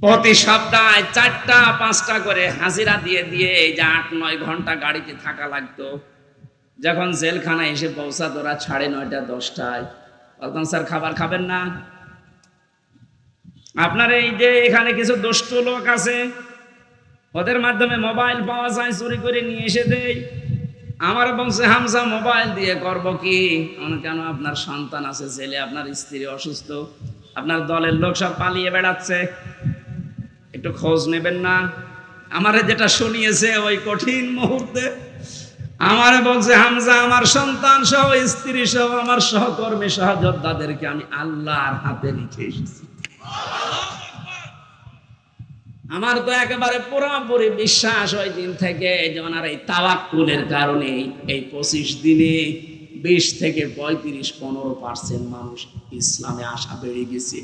প্রতি সপ্তাহে 4টা 5টা করে হাজিরা দিয়ে দিয়ে এই যে 8-9 ঘন্টা গাড়িতে থাকা লাগতো। যখন জেলখানায় এসে পৌঁছাতো রাত 9:30 10টায়, বলতাম স্যার খাবার খাবেন না? আপনার এই যে এখানে কিছু দুষ্ট লোক আছে, ওদের মাধ্যমে মোবাইল পাওয়া যায়, চুরি করে নিয়ে এসে দেয়। আমার বংশে হামজা মোবাইল দিয়ে করব কি? কেন আপনার সন্তান আছে ছেলে, আপনার স্ত্রী অসুস্থ, আপনার দলের লোক সব পালিয়ে বেড়াচ্ছে, একটু খোঁজ নেবেন না? আমারে যেটা শুনিয়েছে ওই কঠিন মুহূর্তে, আমারে বলছে হামজা আমার সন্তান সহ স্ত্রী সহ আমার সহকর্মী সহযোদ্ধাদেরকে আমি আল্লাহর হাতে রেখে এসেছি। আমার তো একেবারে পুরোপুরি বিশ্বাস ওই দিন থেকে যে ওনার এই তাওয়াক্কুলের কারণে এই 25 দিনে 20 থেকে 35-15% মানুষ ইসলামে আসা বেড়ে গেছে।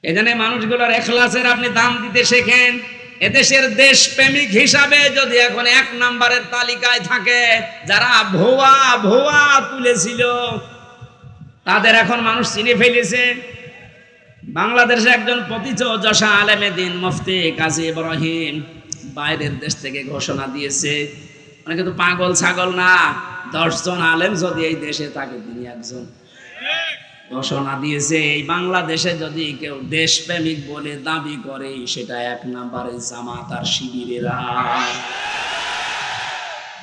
এজন্য মানুষগুলোর ইখলাসের আপনি দাম দিতে শেখেন। এদেশের দেশপ্রেমিক হিসাবে যদি এখন 1 নম্বরের তালিকায় থাকে যারা ভুয়া ভুয়া তুলেছিল, তাদের এখন মানুষ চিনে ফেলেছে। বাংলাদেশে একজন প্রথিতযশা আলেমে দ্বীন মুফতি কাজী ইব্রাহিম বাইরের দেশ থেকে ঘোষণা দিয়েছে, অনেকে তো পাগল ছাগল না, 10 জন আলেম যদি এই দেশে থাকে তিনি একজন। ঘোষণা দিয়েছে এই বাংলাদেশে যদি কেউ দেশপ্রেমিক বলে দাবি করে সেটা 1 নম্বরে জামাত আর শিবিরেরা।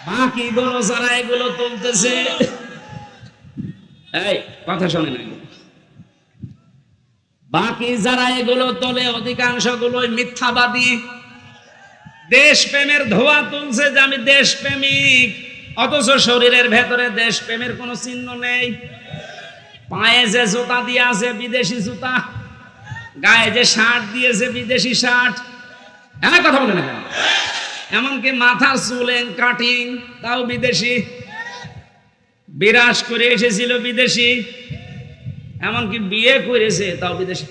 বাকি গুলো যারা এগুলো তুলতেছে, এই কথা শোনে না, বাকি যারা এগুলো তোলে অধিকাংশ গুলোই মিথ্যাবাদী। দেশপ্রেমের ধোঁয়া তুলছে যে আমি দেশপ্রেমিক, অথচ শরীরের ভেতরে দেশপ্রেমের কোনো চিহ্ন নেই। পায়ে যে জুতা দিয়ে আছে বিদেশি জুতা, গায়ে যে শার্ট দিয়েছে বিদেশি শার্ট, হ্যাঁ কথা বলে না কেন? এমনকি মাথার চুলেন কাটিং তাও বিদেশি, বিরাজ করে এসেছিল বিদেশি, এমনকি বিয়ে করেছে তাও বিদেশি।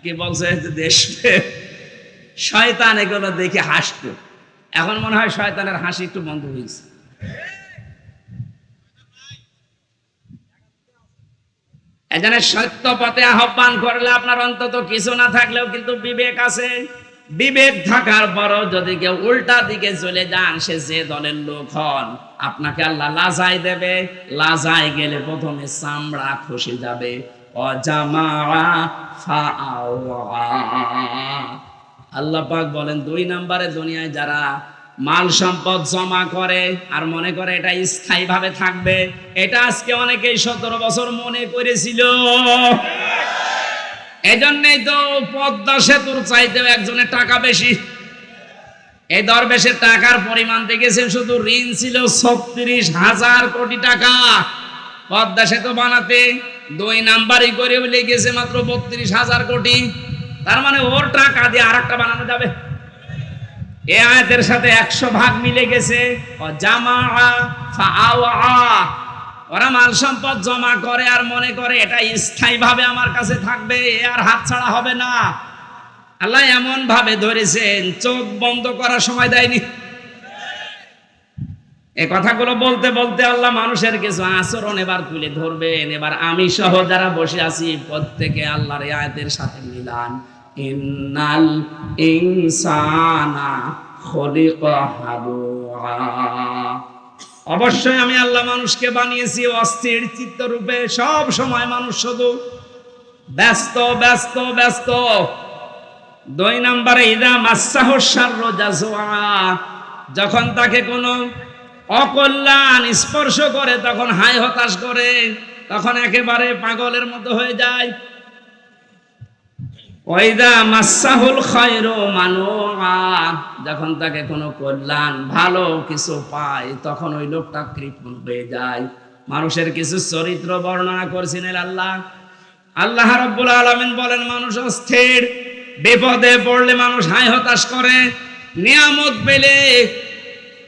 কি বলছে দেশপ্রেম? শয়তান এগুলো দেখে হাসত, এখন মনে হয় শয়তানের হাসি একটু বন্ধ হয়েছে। এজন্য সত্য পথে আহ্বান করলে আপনার অন্তত কিছু না থাকলেও কিন্তু বিবেক আছে। বিবেক থাকার পরও যদি কেউ উল্টা দিকে চলে যান, সে যে দলের লোক হন, আপনাকে আল্লাহ লাজাই দেবে। লাজাই গেলে প্রথমে চামড়া খসে যাবে। আল্লাহ পাক বলেন 2 নম্বরে দুনিয়ায় যারা মাল সম্পদ জমা করে আর মনে করে এটা স্থায়ী ভাবে থাকবে, এটা আজকে অনেকেই 17 বছর মনে করেছিল। এজন্যই তো পদ্মা সেতুর চাইতেও একজনের টাকা বেশি। এই দরবেশের টাকার পরিমাণ দেখেছেন, শুধু ঋণ ছিল 36,000 কোটি টাকা পদ্মা সেতু বানাতে। 2 নাম্বারই করে লেগেছে মাত্র 32,000 কোটি। তার মানে ওর টাকা দিয়ে আরেকটা বানানো যাবে। এই আয়াতের সাথে 100 ভাগ মিলে গেছে। ওরা মাল সম্পদ জমা করে আর মনে করে এটা স্থায়ী ভাবে আমার কাছে থাকবে, আর হাত ছাড়া হবে না। আল্লাহ এমন ভাবে ধরেছেন, চোখ বন্ধ করার সময় দেয়নি। এই কথাগুলো বলতে বলতে আল্লাহ মানুষের কিছু আচরণ এবার তুলে ধরবেন। এবার আমি সহ যারা বসে আছি প্রত্যেকে আল্লাহর এই আয়াতের সাথে মিলান। ইন্নাল ইনসানা খুলিকা হালুআ। অবশ্যই আমি আল্লাহ মানুষকে বানিয়েছি অস্থির চিত্ত রূপে। সব সময় মানুষ শুধু ব্যস্ত ব্যস্ত ব্যস্ত। 2 নম্বরে ইদা মাসসাহু শাররু জাযুআ, যখন তাকে কোনো অকল্যাণ স্পর্শ করে তখন হায় হতাশ করে, তখন একেবারে পাগলের মতো হয়ে যায়। ওয়াইদা মাসাহুল খায়রু মানুআ, যখন তাকে কোনো কল্যাণ ভালো কিছু পায় তখন ওই লোকটা কৃপণ হয়ে যায়। মানুষের কিছু চরিত্র বর্ণনা করছিলেন আল্লাহ রাব্বুল আলামিন বলেন, মানুষ অস্থির, বিপদে পড়লে মানুষ হায় হতাশ করে, নিয়ামত পেলে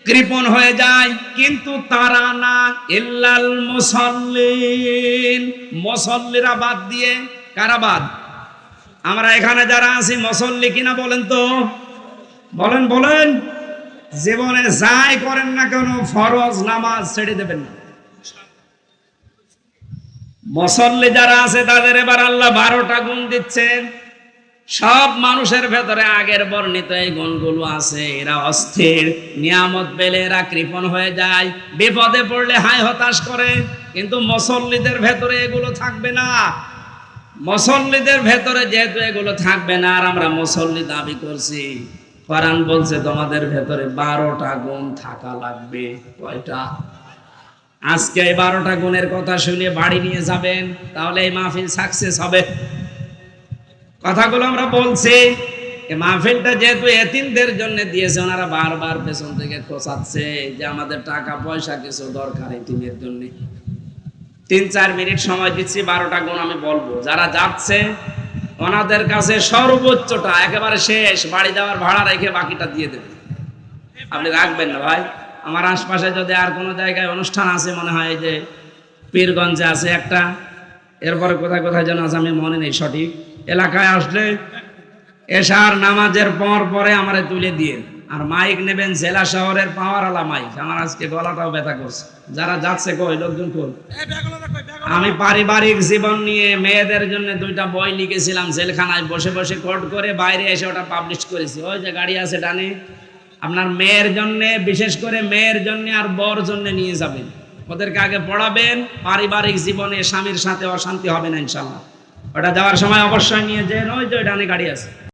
কৃপণ হয়ে যায়, কিন্তু তারা না। ইল্লাল মুসাল্লিন, মুসাল্লিরা বাদ দিয়ে। কারা বাদ? আমরা এখানে যারা আছি মুসল্লি কিনা বলেন তো, বলেন। জীবনে যাই করেন না কেন ফরজ নামাজ ছেড়ে দেবেন না। মুসল্লি যারা আছে তাদের এবার আল্লাহ 12টা গুণ দিচ্ছেন। সব মানুষের ভেতরে আগের বর্ণিত এই গুণগুলো আছে। এরা অস্থির, নিয়ামত পেলে এরা কৃপণ হয়ে যায়, বিপদে পড়লে হায় হতাশ করে, কিন্তু মুসল্লিদের ভেতরে এগুলো থাকবে না। মুসল্লিদের ভেতরে যেহেতু এগুলো থাকবে না, আর আমরা মুসল্লি দাবি করছি, কোরআন বলছে তোমাদের ভেতরে 12টা গুণ থাকা লাগবে। কয়টা? আজকে এই 12টা গুণের কথা শুনে বাড়ি নিয়ে যাবেন, তাহলে এই মাহফিল সাকসেস হবে। কথাগুলো আমরা বলছি, এই মাহফিলটা যেহেতু এতিমদের জন্য দিয়েছে, ওনারা বারবার পেছন থেকে খোঁচাচ্ছে যে আমাদের টাকা পয়সা কিছু দরকার এতিমের জন্য। 3-4 মিনিট সময় দিচ্ছি, 12টা গুণ আমি বলবো। যারা যাচ্ছে ওনাদের কাছে সর্বোচ্চটা একেবারে শেষ, বাড়ি যাওয়ার ভাড়া রেখে বাকিটা দিয়ে দেবেন। আপনি রাখবেন না ভাই। আমার আশপাশে যদি আর কোনো জায়গায় অনুষ্ঠান আছে, মনে হয় যে পীরগঞ্জে আছে একটা, এরপরে কোথায় কোথায় যেন আছে, আমি মনে নেই সঠিক, এলাকায় আসলে এশার নামাজের পরে আমারে তুলে দিয়ে, আর মাইক নেবেন জেলা শহরের পাওয়ারওয়ালা মাইক। আমার আজকে গলাটাও ব্যথা করছে। যারা যাচ্ছে কই লোকজন কই? আমি পারিবারিক জীবন নিয়ে মেয়েদের জন্য 2টা বই লিখেছিলাম, জেলখানায় বসে বসে কোর্ট করে বাইরে এসে ওটা পাবলিশ করেছি। ওই যে গাড়ি আছে ডানে, আপনার মেয়ের জন্য, বিশেষ করে মেয়ের জন্য আর বর জন্য নিয়ে যাবেন, ওদেরকে আগে পড়াবেন। পারিবারিক জীবনে স্বামীর সাথে অশান্তি হবে না ইনশাআল্লাহ। ওটা যাওয়ার সময় অবশ্যই নিয়ে যেন, ওই যে ডানে গাড়ি আছে।